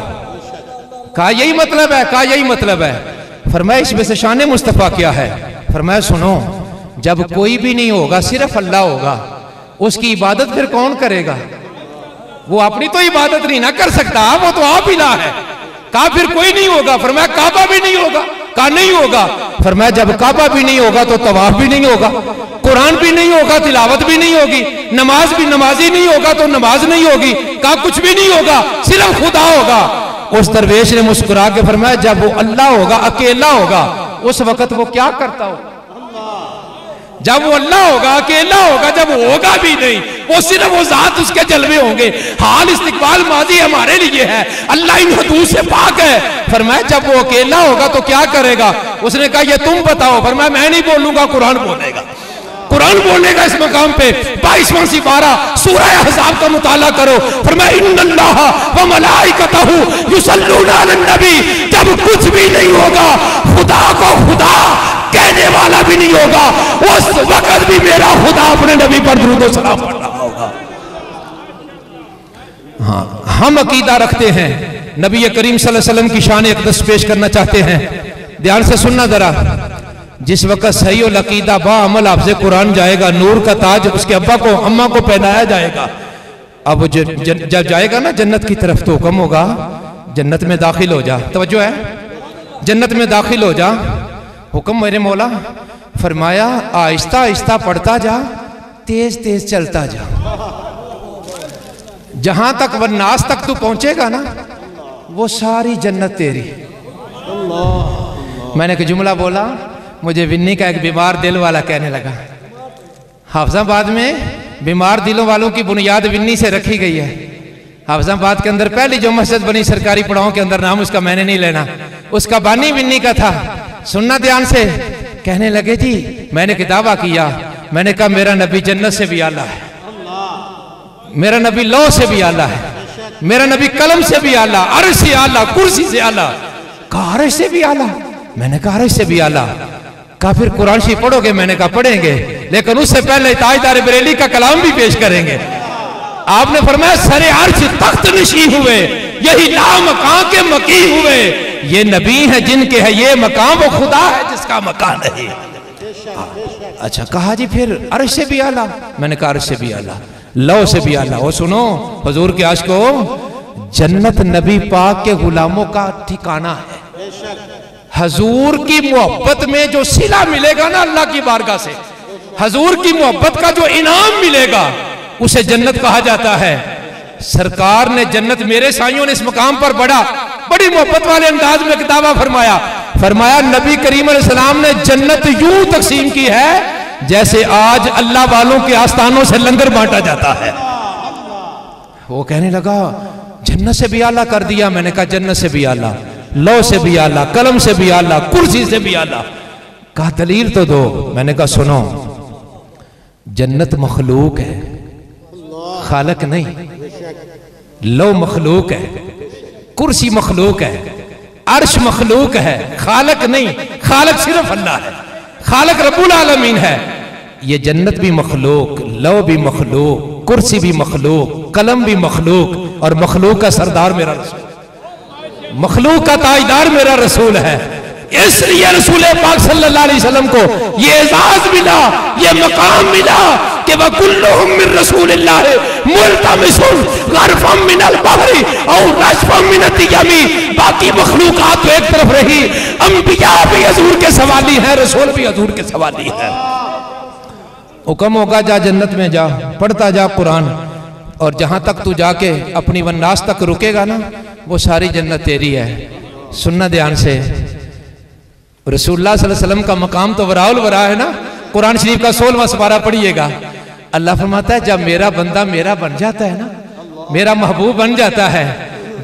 कहा यही मतलब है? कहा यही मतलब है। फरमाया इसमें से शान मुस्तफा क्या है? फरमाया सुनो, जब कोई भी नहीं होगा सिर्फ अल्लाह होगा, उसकी इबादत फिर कौन करेगा? वो अपनी तो इबादत नहीं ना कर सकता, वो तो आप इलाह है। कहा फिर कोई नहीं होगा? फरमाया काबा भी नहीं होगा। कहा नहीं होगा। फरमाया जब काबा भी नहीं होगा तो तवाफ भी नहीं होगा, कुरान भी नहीं होगा, तिलावत भी नहीं होगी, नमाज भी, नमाजी नहीं होगा तो नमाज नहीं होगी। कहा कुछ भी नहीं होगा, सिर्फ खुदा होगा। उस दरवेश ने मुस्कुरा के फरमाया जब वो अल्लाह होगा, अकेला होगा, उस वक्त वो क्या करता होगा? जब वो अल्लाह होगा, अकेला होगा, जब होगा भी नहीं, वो सिर्फ वो जात उसके जलवे होंगे। हाल इस्तिकबाल माजी हमारे लिए है, अल्लाह इन हदूद से पाक है। फरमाया जब वो अकेला होगा तो क्या करेगा? उसने कहा ये तुम बताओ। फरमाया मैं नहीं बोलूंगा, कुरान बोलेगा। कुरान बोलेगा इस मकाम पे। 22वां सिपारा सूरह अहज़ाब का मुताला करो। फरमाया इन्नल्लाह व मलाइकतहू युसल्लूना अलन नबी। जब कुछ भी नहीं होगा, खुदा को खुदा कहने वाला भी नहीं होगा, उस वक्त भी मेरा खुदा अपने नबी पर दुरूद व सलाम पढ़ रहा होगा। हाँ, हम अकीदा रखते हैं, नबी करीम सल्लल्लाहु अलैहि वसल्लम की शान अक़दस पेश करना चाहते हैं। ध्यान से सुनना जरा। जिस वक्त सही और अकीदा बा अमल आपसे कुरान जाएगा, नूर का ताज उसके अब्बा को अम्मा को पहनाया जाएगा। अब जब जाएगा ना जन्नत की तरफ तो हुक्म होगा जन्नत में दाखिल हो जा। तवज्जो है, जन्नत में दाखिल हो जा। हुक्म मेरे मौला। फरमाया आहिस्ता आहिस्ता पढ़ता जा, तेज तेज चलता जा, जहां तक वन्नास तक तू पहुंचेगा ना वो सारी जन्नत तेरी। मैंने एक जुमला बोला, मुझे विन्नी का एक बीमार दिल वाला कहने लगा, हाफिजाबाद में बीमार दिलों वालों की बुनियाद विन्नी से रखी गई है। हाफिजाबाद के अंदर पहली जो मस्जिद बनी सरकारी पड़ावों के अंदर, नाम उसका मैंने नहीं लेना, उसका बानी विन्नी का था। सुनना ध्यान से। कहने लगे जी मैंने किताबा किया, मैंने कहा मेरा नबी जन्नत से भी आला है, मेरा नबी लौ से भी आला है, मेरा नबी कलम से भी आला, अर्श से आला, कुर्सी से आला। कहा अर्श से भी आला? मैंने कहा अर्श से भी आला। कहा फिर कुरान शरीफ पढ़ोगे? मैंने कहा पढ़ेंगे, लेकिन उससे पहले ताजदार बरेली का कलाम भी पेश करेंगे। आपने फरमाया सरे अर्श तख्त नशी हुए, यही लामकां के मकी हुए, ये नबी है जिनके है ये मकाम, वो खुदा है जिसका मकान है। अच्छा कहा जी फिर अर्श से भी आला? मैंने कहा अर्श से भी आला, लौ से भी आला। वो सुनो हुजूर के आशिक को, जन्नत नबी पाक के गुलामों का ठिकाना है। हजूर की मोहब्बत में जो सिला मिलेगा ना अल्लाह की बारगाह से, हजूर की मोहब्बत का जो इनाम मिलेगा उसे जन्नत कहा जाता है। सरकार ने जन्नत, मेरे साइयों ने इस मकाम पर बड़ी मोहब्बत वाले अंदाज में किताबा फरमाया नबी करीम अलैहिस्सलाम ने जन्नत यूं तकसीम की है जैसे आज अल्लाह वालों के आस्थानों से लंगर बांटा जाता है। वो कहने लगा जन्नत से भी आला कर दिया। मैंने कहा जन्नत से भी आला, लौ से भी आला, कलम से भी आला, कुर्सी से भी आला। कहा दलील तो दो। मैंने कहा सुनो, जन्नत मखलूक है, खालक नहीं। लौ मखलूक है, कुर्सी मखलूक है, अर्श मखलूक है, खालक नहीं। खालक सिर्फ अल्लाह है, खालक रब्बुल आलमीन है। ये जन्नत भी मखलूक, लौ भी मखलूक, कुर्सी भी मखलूक, कलम भी मखलूक, और मखलूक का सरदार मेरा रसूल, मखलूक का ताजदार मेरा रसूल है। इसलिए रसूल पाक सल्लल्लाहु अलैहि वसल्लम को ये एजाज मिला, ये मकाम मिला कि वह कुल्लुहुम मिन रसूलिल्लाह मुल्तमिसुन गरफम मिनल बहरी और रशफम मिनत यमी। बाकी मखलूकात तो एक तरफ रही, अंबिया भी हजूर के सवाली है, रसूल भी हजूर के सवाली है। हुक्म होगा जा जन्नत में जा, पढ़ता जा कुरान, और जहां तक तू जाके अपनी वन्नास तक रुकेगा ना वो सारी जन्नत तेरी है। सुनना ध्यान से, रसूलुल्लाह सल्लल्लाहु अलैहि वसल्लम का मकाम तो वराउल वरा है ना। कुरान शरीफ का 16वां सुपारा पढ़िएगा। अल्लाह फरमाता है जब मेरा बंदा मेरा बन जाता है ना, मेरा महबूब बन जाता है,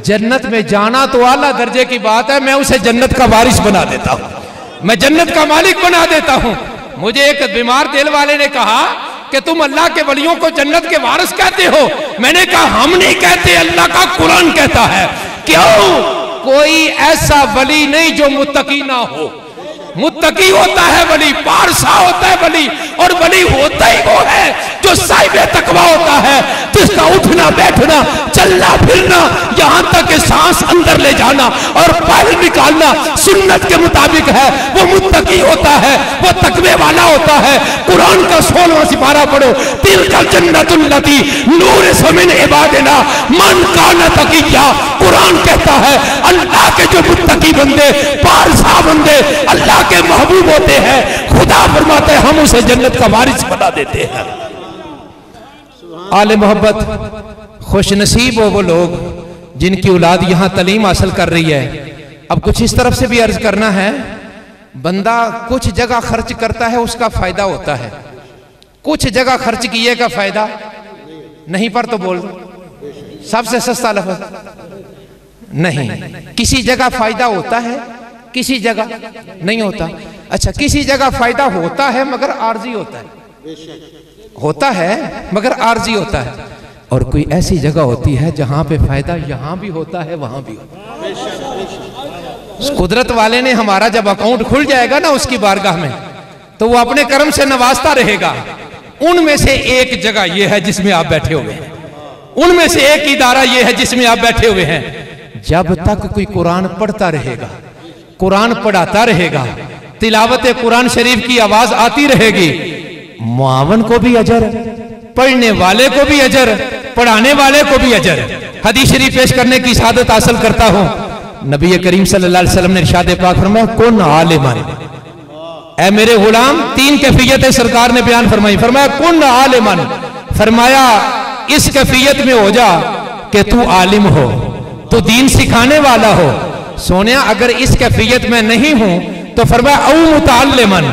जन्नत में जाना तो आला दर्जे की बात है, मैं उसे जन्नत का वारिस बना देता हूँ, मैं जन्नत का मालिक बना देता हूँ। मुझे एक बीमार दिल वाले ने कहा कि तुम अल्लाह के वलियों को जन्नत के वारिस कहते हो। मैंने कहा हम नहीं कहते, अल्लाह का कुरान कहता है। क्यों? कोई ऐसा वली नहीं जो मुत्तकी ना हो। मुत्तकी होता है वली, पारसा होता है वली, और वली होता ही वो है जो साहिब तकवा होता है, जिसका उठना बैठना चलना फिरना यहां तक कि सांस अंदर ले जाना और बाहर निकालना सुन्नत के मुताबिक है। वो मुत्तकी होता है, वो तकवे वाला होता है। कुरान का 16वां सिपारा पढ़ो, तिलकल जन्नतुल लती नूरिसु मिन इबादिना मन काना तकिया। कुरान कहता है अल्लाह के जो मुत्तकी बंदे, पारसा बंदे अल्लाह के महबूब होते हैं, खुदा फरमाते हैं हम उसे जन्नत का वारिस बना देते हैं। आले मोहब्बत, खुश नसीब हो वो लोग जिनकी औलाद यहां तालीम हासिल कर रही है। अब कुछ इस तरफ से भी अर्ज करना है, बंदा कुछ जगह खर्च करता है उसका फायदा होता है, कुछ जगह खर्च किए का फायदा नहीं। पर तो बोल दो सबसे सस्ता लफ्ज नहीं। किसी जगह फायदा होता है, किसी जगह नहीं होता। अच्छा, किसी जगह फायदा होता है मगर आर्जी होता है, होता है मगर आर्जी होता है। और कोई ऐसी जगह होती है जहां पे फायदा यहां भी होता है वहां भी होता है। कुदरत वाले ने हमारा जब अकाउंट खुल जाएगा ना उसकी बारगाह में, तो वो अपने कर्म से नवाजता रहेगा। उनमें से एक जगह ये है जिसमें आप बैठे हुए हैं, उनमें से एक इदारा ये है जिसमें आप बैठे हुए हैं। जब तक कोई कुरान पढ़ता रहेगा, कुरान पढ़ाता रहेगा, तिलावत कुरान शरीफ की आवाज आती रहेगी, मुआवन को भी अजर, पढ़ने वाले को भी अजर, पढ़ाने वाले को भी अजर। हदीस शरीफ पेश करने की सादत हासिल करता हूं। नबी करीम सल्लल्लाहु अलैहि वसल्लम ने इरशाद पाक फरमाया कुन आलिमन, ऐ मेरे गुलाम, तीन कैफियतें सरकार ने बयान फरमाई। फरमाया कुन आलिमन, फरमाया इस कैफियत में हो जा कि तू आलिम हो, तू दीन सिखाने वाला हो। सोनिया अगर इस कैफियत में नहीं हूं तो फरमाया औ मुतअल्लिमन,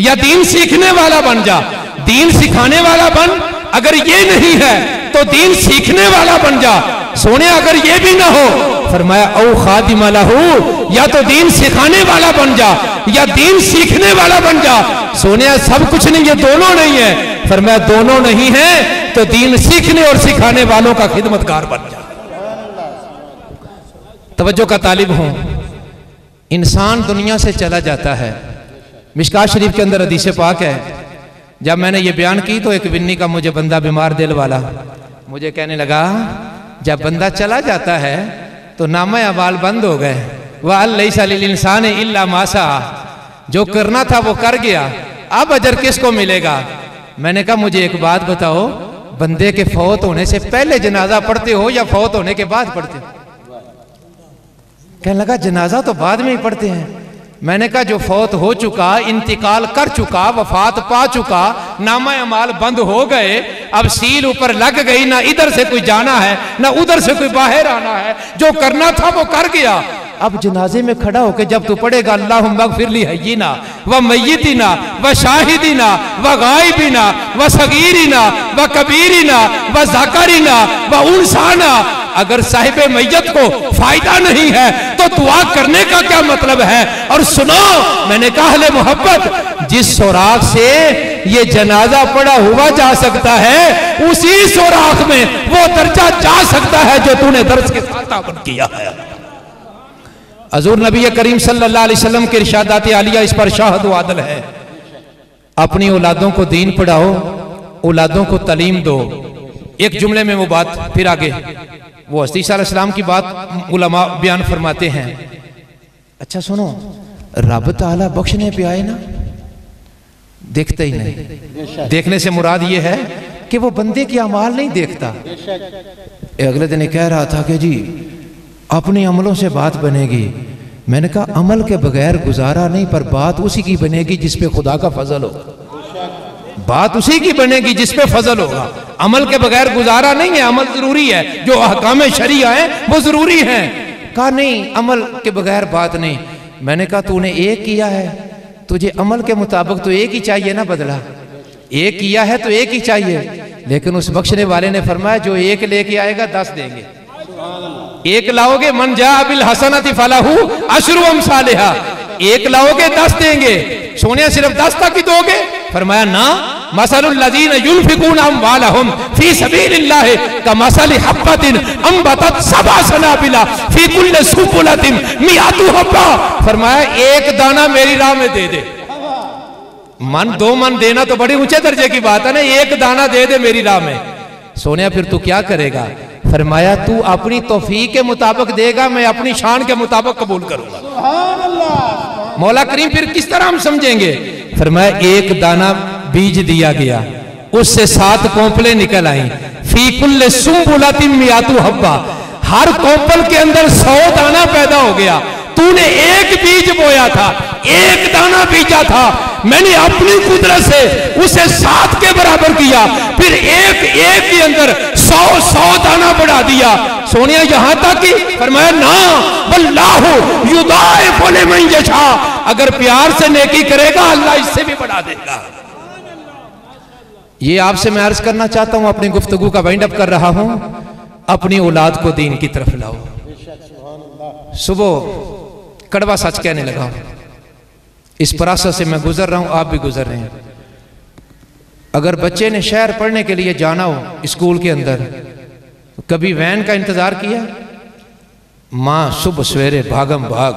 या दीन सीखने वाला बन जा, दीन सिखाने वाला बन। अगर ये नहीं है तो दीन सीखने वाला बन जा। सोने अगर ये भी ना हो फरमाया औ खादिम लहू, या तो दीन सिखाने वाला बन जा या दीन सीखने वाला बन जा। सोने सब कुछ नहीं, ये दोनों नहीं है। फरमाया दोनों नहीं है तो दीन सीखने और सिखाने वालों का खिदमतगार बन जा। तवज्जो का तालिब हूं। इंसान दुनिया से चला जाता है। मिशकात शरीफ के अंदर हदीस पाक है, जब मैंने ये बयान की तो एक विन्नी का मुझे बंदा बीमार दिल वाला मुझे कहने लगा जब बंदा चला जाता है तो नामा अमाल बंद हो गए, वह लैसा लिल इंसान इल्ला मा सआ, जो करना था वो कर गया, अब अजर किसको मिलेगा। मैंने कहा मुझे एक बात बताओ, बंदे के फौत होने से पहले जनाजा पढ़ते हो या फौत होने के बाद पढ़ते हो। कहने लगा जनाजा तो बाद में ही पढ़ते हैं। मैंने कहा जो फौत हो चुका, इंतकाल कर चुका, वफात पा चुका, नामा अमाल बंद हो गए, अब सील ऊपर लग गई, ना इधर से कोई जाना है ना उधर से कोई बाहर आना है, जो करना था वो कर गया। अब जनाजे में खड़ा होकर जब तू पढ़ेगा अल्लाहुम्मा ग़फ़िरली हय्यिना व मय्यितिना व शाहिदिना व गायबिना व सगीरिना व कबीरिना व ज़करिना व उनसाना, अगर साहिबे मैयत को फायदा नहीं है तो दुआ करने का क्या मतलब है। और सुनो, मैंने कहा अहले मोहब्बत, जिस सुराख से ये जनाजा पड़ा हुआ जा सकता है, उसी सुराख में वो दर्जा जा सकता है जो तूने दर्ज के साथ ताबन किया है। हजूर नबी करीम सल्लल्लाहु अलैहि वसल्लम के इरशादात आलिया इस पर शाहद वादल है। अपनी औलादों को दीन पढ़ाओ, औलादों को तालीम दो। एक जुमले में वो बात, फिर आगे वो हज़रत ईसा अलैहिस्सलाम की बात उलमा बयान फरमाते हैं। अच्छा सुनो, रब ताला बख्शने पे आए ना, देखते ही नहीं। देखने से मुराद ये है कि वो बंदे की अमाल नहीं देखता। अगले दिन कह रहा था कि जी अपने अमलों से बात बनेगी। मैंने कहा अमल के बगैर गुजारा नहीं, पर बात उसी की बनेगी जिस पे खुदा का फजल हो। बात उसी की बनेगी जिस पे फजल होगा। अमल के बगैर गुजारा नहीं है, अमल जरूरी है, जो अहकाम शरिया है वो जरूरी है। कहा नहीं, अमल के बगैर बात नहीं। मैंने कहा तूने एक किया है, तुझे अमल के मुताबिक तो एक ही चाहिए ना बदला। एक किया है तो एक ही चाहिए, लेकिन उस बख्शने वाले ने फरमाया जो एक लेके आएगा 10 देंगे। एक लाओगे, मन जा बिल हसनति फलहू अशरु अमसालिहा, एक लाओगे 10 देंगे। सोनिया सिर्फ 10 तक ही दोगे? फरमाया ना, मसलुल लज़ीना युनफिकूना अम्वालहुम फी सबीलिल्लाह कमसलि हब्बतिन अंबतत सबअ सनाबिला फी कुल्लि सुबुलतिन मिअतु हब्बा। फरमाया एक दाना मेरी राह में दे दे। मन 2 मन देना तो बड़ी ऊंचे दर्जे की बात है ना, एक दाना दे दे मेरी राह में। सोनिया फिर तू क्या करेगा? फरमाया तू अपनी तौफीक के मुताबिक देगा, मैं अपनी शान के मुताबिक कबूल करूंगा। सुभान अल्लाह। मौला करीम फिर किस तरह हम समझेंगे? फरमाया एक दाना बीज दिया गया, उससे 7 कोंपलें निकल आई। फी कुल्ले सुम्बुलतिन मियातु हब्बा, हर कोंपल के अंदर 100 दाना पैदा हो गया। तूने एक बीज बोया था, एक दाना बीजा था, मैंने अपनी कुदरत से उसे 7 के बराबर किया, फिर एक एक के अंदर 100 दाना बढ़ा दिया। सोनिया यहां तक कि फरमाया ना, वल्लाहु युदाइफु लिमन यशा, अगर प्यार से नेकी करेगा अल्लाह इससे भी बढ़ा देगा। ये आपसे मैं अर्ज करना चाहता हूं, अपनी गुफ्तगू का वाइंड अप कर रहा हूं, अपनी औलाद को दीन की तरफ लाओ। सुबह कड़वा सच कहने लगा, इस प्रोसेस से मैं गुजर रहा हूं, आप भी गुजर रहे हैं। अगर बच्चे ने शहर पढ़ने के लिए जाना हो स्कूल के अंदर, कभी वैन का इंतजार किया? माँ सुबह सवेरे भागम भाग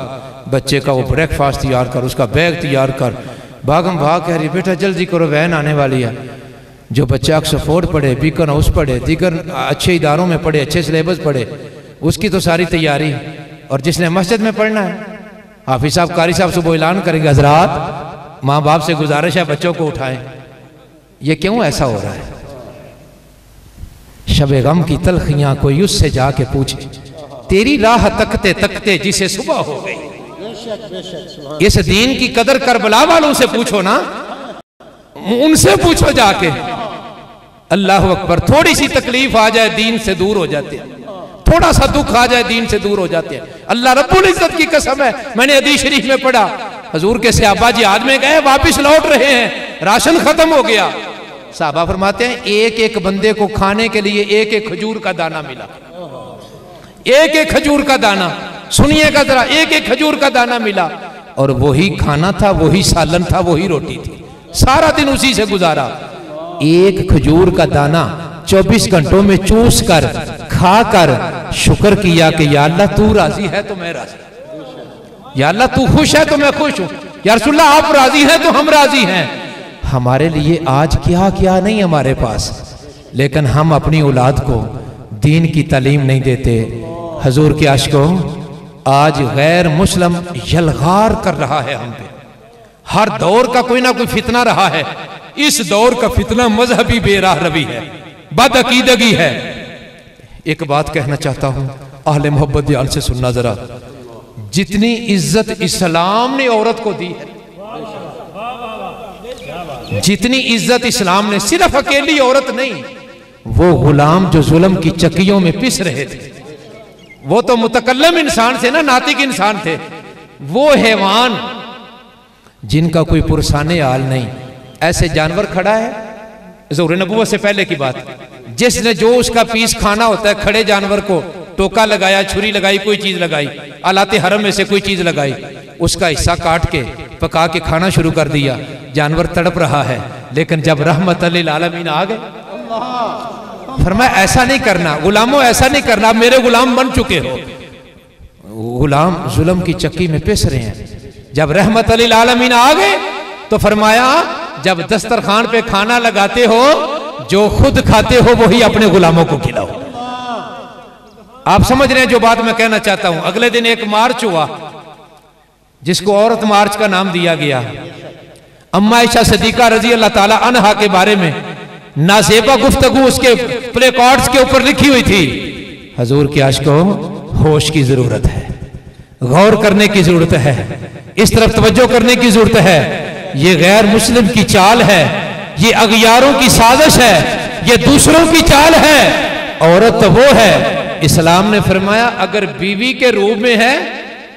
बच्चे का वो ब्रेकफास्ट तैयार कर, उसका बैग तैयार कर, भागम भाग कह रही बेटा जल्दी करो वैन आने वाली है। जो बच्चा ऑक्सफोर्ड पढ़े, बीकन हाउस पढ़े, दीगर अच्छे इदारों में पढ़े, अच्छे सिलेबस पढ़े, उसकी तो सारी तैयारी। और जिसने मस्जिद में पढ़ना है, हाफिज साहब कारी साहब सुबह ऐलान करेंगे हजरात माँ बाप से गुजारिश है बच्चों को उठाएं। ये क्यों ऐसा हो रहा है? शबे गम की तलखियां कोई उससे जाके पूछे, तेरी राह तकते तकते जिसे सुबह हो गई। इस दीन की कदर करबला वालों से पूछो ना, उनसे पूछो जाके। अल्लाह अकबर। थोड़ी सी तकलीफ आ जाए दीन से दूर हो जाते हैं, थोड़ा सा दुख आ जाए दीन से दूर हो जाते हैं। अल्लाह रब्बुल इज्जत की कसम है, मैंने हदीस शरीफ में पढ़ा, हजूर के सहाबा जिहाद में गए, वापिस लौट रहे हैं, राशन खत्म हो गया। सहाबा फरमाते हैं एक एक बंदे को खाने के लिए एक एक खजूर का दाना मिला, एक एक खजूर का दाना। सुनिएगा जरा, एक एक खजूर का दाना मिला, और वही खाना था, वही सालन था, वही रोटी थी, सारा दिन उसी से गुजारा। एक खजूर का दाना 24 घंटों में चूस कर खा कर शुक्र किया कि या अल्लाह तू राजी है तो मैं राजी, या अल्लाह तू खुश है तो मैं खुश हूं, या रसूलल्लाह आप राजी हैं तो हम राजी हैं। हमारे लिए आज क्या क्या नहीं हमारे पास, लेकिन हम अपनी औलाद को दीन की तालीम नहीं देते। हजूर के आशिकों, आज गैर मुस्लिम यलगार कर रहा है हम पे। हर दौर का कोई ना कोई फितना रहा है। इस दौर का फितना मजहबी बेराह रवी है, बदअकीदगी है। एक बात कहना चाहता हूं, अहले मोहब्बत याल से सुनना जरा। जितनी इज्जत इस्लाम ने औरत को दी है, जितनी इज्जत इस्लाम ने, सिर्फ अकेली औरत नहीं, वो गुलाम जो जुल्म की चक्कियों में पिस रहे थे, वो तो मुतकल्लम इंसान थे ना, नातिक इंसान थे। वो हैवान जिनका कोई पुरसाने आल नहीं, ऐसे जानवर खड़ा है, ज़ोर नबुव्वत से पहले की बात, जिसने जो उसका पीस खाना होता है, खड़े जानवर को टोका लगाया, छुरी लगाई, कोई चीज लगाई, आलाते हरम में से कोई चीज लगाई, उसका हिस्सा काट के पका के खाना शुरू कर दिया। जानवर तड़प रहा है, लेकिन जब रहमत लिल आलमीन आ गए, फरमाया ऐसा नहीं करना गुलामों, ऐसा नहीं करना, मेरे गुलाम बन चुके हो। गुलाम जुल्म की चक्की में पिस रहे हैं। जब रहमत लिल आलमीन आ गए तो फरमाया जब दस्तरखान पे खाना लगाते हो, जो खुद खाते हो वही अपने गुलामों को खिलाओ। आप समझ रहे हैं जो बात मैं कहना चाहता हूं। अगले दिन एक मार्च हुआ जिसको औरत मार्च का नाम दिया गया। अम्मा आयशा सिद्दीका रजी अल्लाह ताला अन्हा के बारे में नाज़ेबा गुफ्तगू उसके प्ले कार्ड्स के ऊपर लिखी हुई थी। हजूर के आशिकों, होश की जरूरत है, गौर करने की जरूरत है, इस तरफ तवज्जो करने की जरूरत है। ये गैर मुस्लिम की चाल है, ये अगियारों की साजिश है, ये दूसरों की चाल है। औरत तो वो है, इस्लाम ने फरमाया अगर बीवी के रूप में है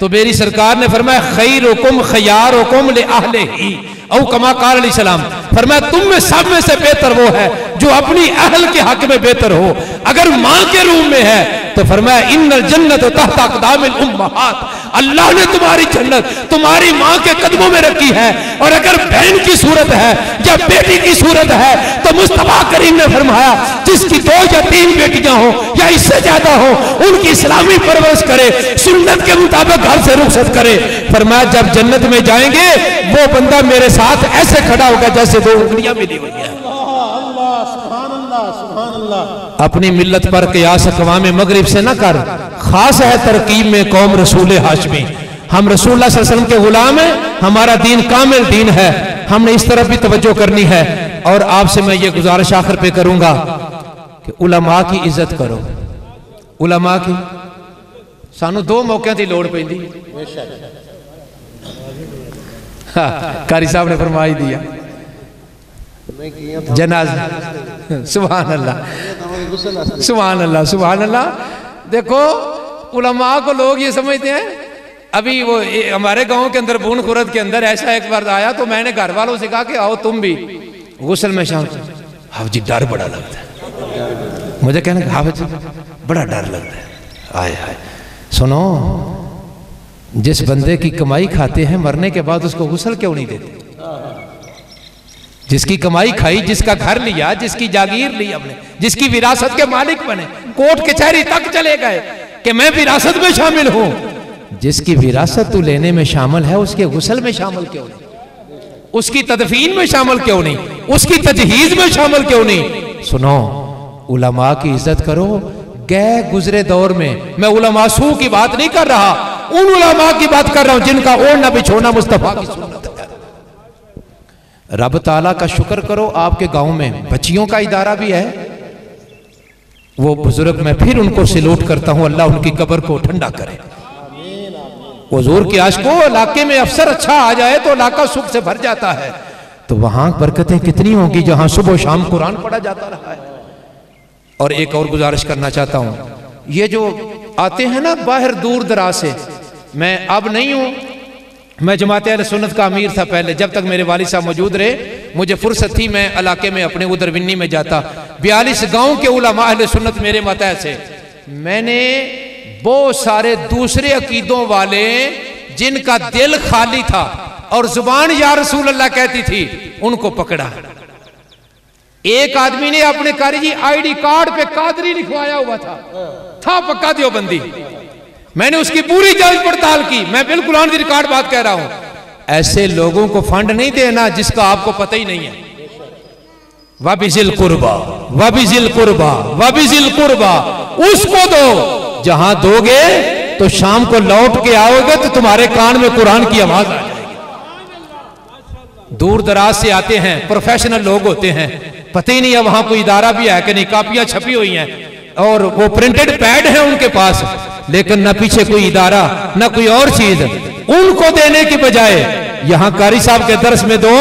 तो मेरी सरकार ने फरमाया खैरुकुम खयारुकुम ले अहलिही औ कमा क़ाल अलैहिस्सलाम, फरमाया तुम में सब में से बेहतर वो है जो अपनी अहल के हक में बेहतर हो। अगर मां के रूप में है तो फरमाया इन्नल जन्नत तहत अक़दामिल उम्महात, अल्लाह ने तुम्हारी जन्नत तुम्हारी मां के कदमों में रखी है। और अगर बहन की सूरत है या बेटी की सूरत है तो मुस्तफा करीम ने फरमाया जिसकी 2 या 3 बेटियां हो या इससे ज्यादा हो, उनकी इस्लामी परवरिश करे, सुन्नत के मुताबिक घर से रुखसत करे। फरमाया जब जन्नत में जाएंगे वो बंदा मेरे साथ ऐसे खड़ा होगा जैसे 2 उंगलियां मिली हुई है। अपनी मिल्लत पर क़ियास अक़वाम मगरिब से न कर, खास है तरकीब में कौम रसूल हाशमी। हम रसूलुल्लाह सल्लल्लाहु अलैहि वसल्लम के गुलाम हैं, हमारा दीन कामिल दीन है, हमने इस तरफ भी तवज्जो करनी है। और आपसे मैं ये गुजारिश आखिर पे करूंगा कि उलमा की इज्जत करो। उलमा की सानू 2 मौकों की लोड़ पैंदी। कारी साहब ने फरमाई दिया जनाज़ा, सुभान अल्लाह सुभान अल्लाह सुभान अल्लाह। देखो उलमा को लोग ये समझते हैं, अभी वो हमारे गांव के अंदर बून खुरद के अंदर ऐसा एक बार आया तो मैंने घर वालों से कहा कि आओ तुम भी गुस्ल में शामिल। हाँ जी डर बड़ा लगता है मुझे, कहने हाँ जी बड़ा डर लगता है। आए हाय सुनो, जिस बंदे की कमाई खाते हैं मरने के बाद उसको गुस्ल क्यों नहीं देते? जिसकी कमाई खाई, जिसका घर लिया, जिसकी जागीर ली हमने, जिसकी विरासत के मालिक बने, कोर्ट कचहरी तक चले गए कि मैं विरासत में शामिल हूं। जिसकी विरासत तू लेने में शामिल है उसके गुस्ल में शामिल क्यों नहीं? उसकी तदफीन में शामिल क्यों नहीं? उसकी तजहीज में शामिल क्यों नहीं? सुनो, उलमा की इज्जत करो। गए गुजरे दौर में, मैं उलमा सू की बात नहीं कर रहा, उन उलमा की बात कर रहा हूं जिनका ओढ़ना बिछोना मुस्तफा की सुन्नत है। रब ताला का शुक्र करो, आपके गांव में बच्चियों का इदारा भी है। वो बुजुर्ग मैं फिर उनको सैल्यूट करता हूं, अल्लाह उनकी कब्र को ठंडा करे। हुजूर के आशिकों, इलाके में अफसर अच्छा आ जाए तो इलाका सुख से भर जाता है। तो वहां बरकतें कितनी होंगी जहां सुबह शाम कुरान पढ़ा जाता रहा है। और एक और गुजारिश करना चाहता हूं, ये जो आते हैं ना बाहर दूर दराज से, मैं अब नहीं हूं, मैं जमात अहले सुन्नत का अमीर था पहले, जब तक मेरे वालिद साहब मौजूद रहे, मुझे फुर्सत थी, मैं इलाके में अपने उधर विन्नी में जाता। 42 गांव के उलमा अहले सुन्नत मेरे मतहत से, मैंने बहुत सारे दूसरे अकीदों वाले जिनका दिल खाली था और जुबान या रसूल अल्लाह कहती थी, उनको पकड़ा। एक आदमी ने अपने कारी जी आईडी कार्ड पे कादरी लिखवाया हुआ था पक्का देवबंदी। मैंने उसकी पूरी जांच पड़ताल की, मैं बिल्कुल ऑन द रिकॉर्ड बात कह रहा हूं। ऐसे लोगों को फंड नहीं देना जिसका आपको पता ही नहीं है। वबिजिल कुर्बा वबिजिल कुर्बा वबिजिल कुर्बा, उसको दो, जहां दोगे तो शाम को लौट के आओगे तो तुम्हारे कान में कुरान की आवाज आ जाएगी। दूर दराज से आते हैं, प्रोफेशनल लोग होते हैं, पता ही नहीं है वहां कोई इदारा भी है कि नहीं, कापियां छपी हुई हैं और वो प्रिंटेड पैड है उनके पास, लेकिन ना पीछे कोई इदारा ना कोई और चीज। उनको देने की बजाय यहां कारी साहब के दर्स में दो,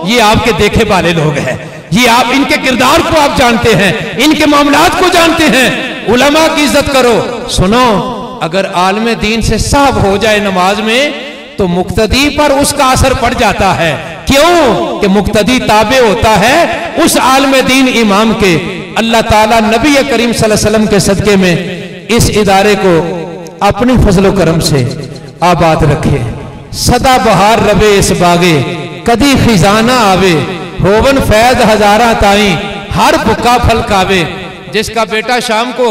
ये आपके देखे वाले लोग हैं, ये आप इनके किरदार को आप जानते हैं, इनके मामलात को जानते हैं। उलमा की इज्जत करो। सुनो, अगर आलम दीन से साहब हो जाए नमाज में तो मुक्तदी पर उसका असर पड़ जाता है। क्यों? कि मुक्तदी ताबे होता है उस आलम दीन इमाम के। अल्लाह ताला नबी करीम सल्लल्लाहु अलैहि वसल्लम के सदके में इस इदारे को अपनी फजलो करम से आबाद रखे। सदा बहार रवे इस बागे, कदी खिजाना आवे, होवन फैज हजारा ताई, हर भुक्का फल कावे। जिसका बेटा शाम को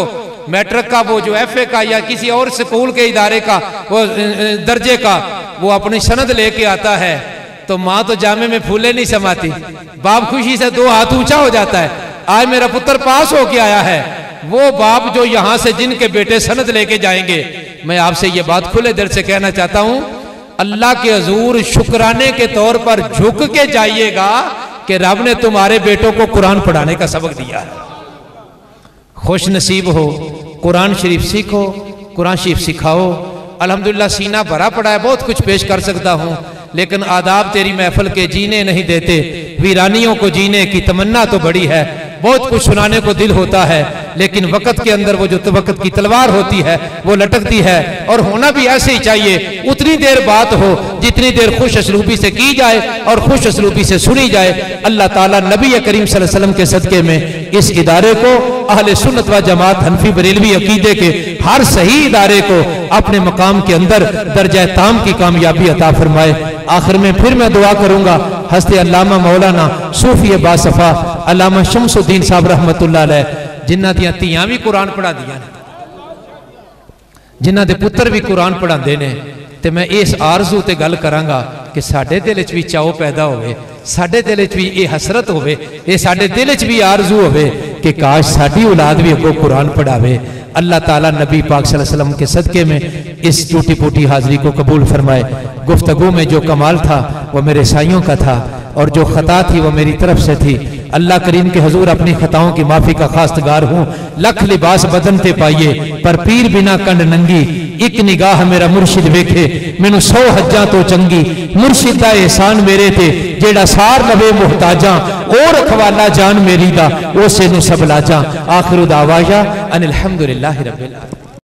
मैट्रिक का वो जो FA का या किसी और स्कूल के इदारे का वो दर्जे का वो अपनी सनद लेके आता है तो माँ तो जामे में फूले नहीं समाती, बाप खुशी से 2 हाथ ऊंचा हो जाता है। आज मेरा पुत्र पास होके आया है। वो बाप जो यहां से जिनके बेटे सनद लेके जाएंगे, मैं आपसे ये बात खुले दिल से कहना चाहता हूं, अल्लाह के हजूर शुक्राने के तौर पर झुक के जाइएगा कि रब ने तुम्हारे बेटों को कुरान पढ़ाने का सबक दिया है। खुश नसीब हो, कुरान शरीफ सीखो, कुरान शरीफ सिखाओ। अल्हम्दुलिल्लाह सीना भरा पड़ा है, बहुत कुछ पेश कर सकता हूँ, लेकिन आदाब तेरी महफिल के जीने नहीं देते। वीरानियों को जीने की तमन्ना तो बड़ी है, बहुत कुछ सुनाने को दिल होता है, लेकिन वक़्त के अंदर वो जो वक़्त की तलवार होती है वो लटकती है। और होना भी ऐसे ही चाहिए, उतनी देर बात हो जितनी देर खुश असलूबी से की जाए और खुश असलूबी से सुनी जाए। अल्लाह ताला नबी करीम सल्लल्लाहु अलैहि वसल्लम के सदके में इस इदारे को, अहले सुन्नत व जमात हनफी बरेलवी अकीदे के हर सही इदारे को अपने मकाम के अंदर दर्जा ताम की कामयाबी अता फरमाए। आखिर में फिर मैं दुआ करूंगा, हस्ते अल्लामा मौलाना सूफी बासफा अल्लामा शमसुद्दीन साहब रहमतुल्लाह अलैह, जिन्हां दियां धीआं भी कुरान पढ़ा दियां ने, जिन्हां दे पुत्र भी कुरान पढ़ाते ने, ते मैं इस आरजू ते गल करांगा कि साडे दिल च भी चाओ पैदा होवे, साडे दिल च भी ये हसरत होवे, ये साडे दिल च भी आरजू होवे कि काश साडी औलाद भी अगों कुरान पढ़ावे। अल्लाह ताला नबी पाक सल्लल्लाहु अलैहि वसल्लम के सदके में इस टूटी फूटी हाजिरी को कबूल फरमाए। गुफ्तगू में जो कमाल था वो मेरे साइयों का था और जो खता थी वो मेरी तरफ से थी। अल्लाह करीम के हजूर अपनी खताओं की माफी का खास्तगार हूँ। लख लिबास बदनते पाइए पर पीर बिना कंड नंगी, एक निगाह मेरा मुर्शिद वेखे मैनू 100 हज्जां तो चंगी। मुर्शिद दा एहसान मेरे ते जेड़ा सार लवे मुहताजा, और रखवाला जान मेरी दा उसे नू सब लाजा। आखिर दावाया अनिल हम्दुलिल्लाहि रब्बिल आलमीन।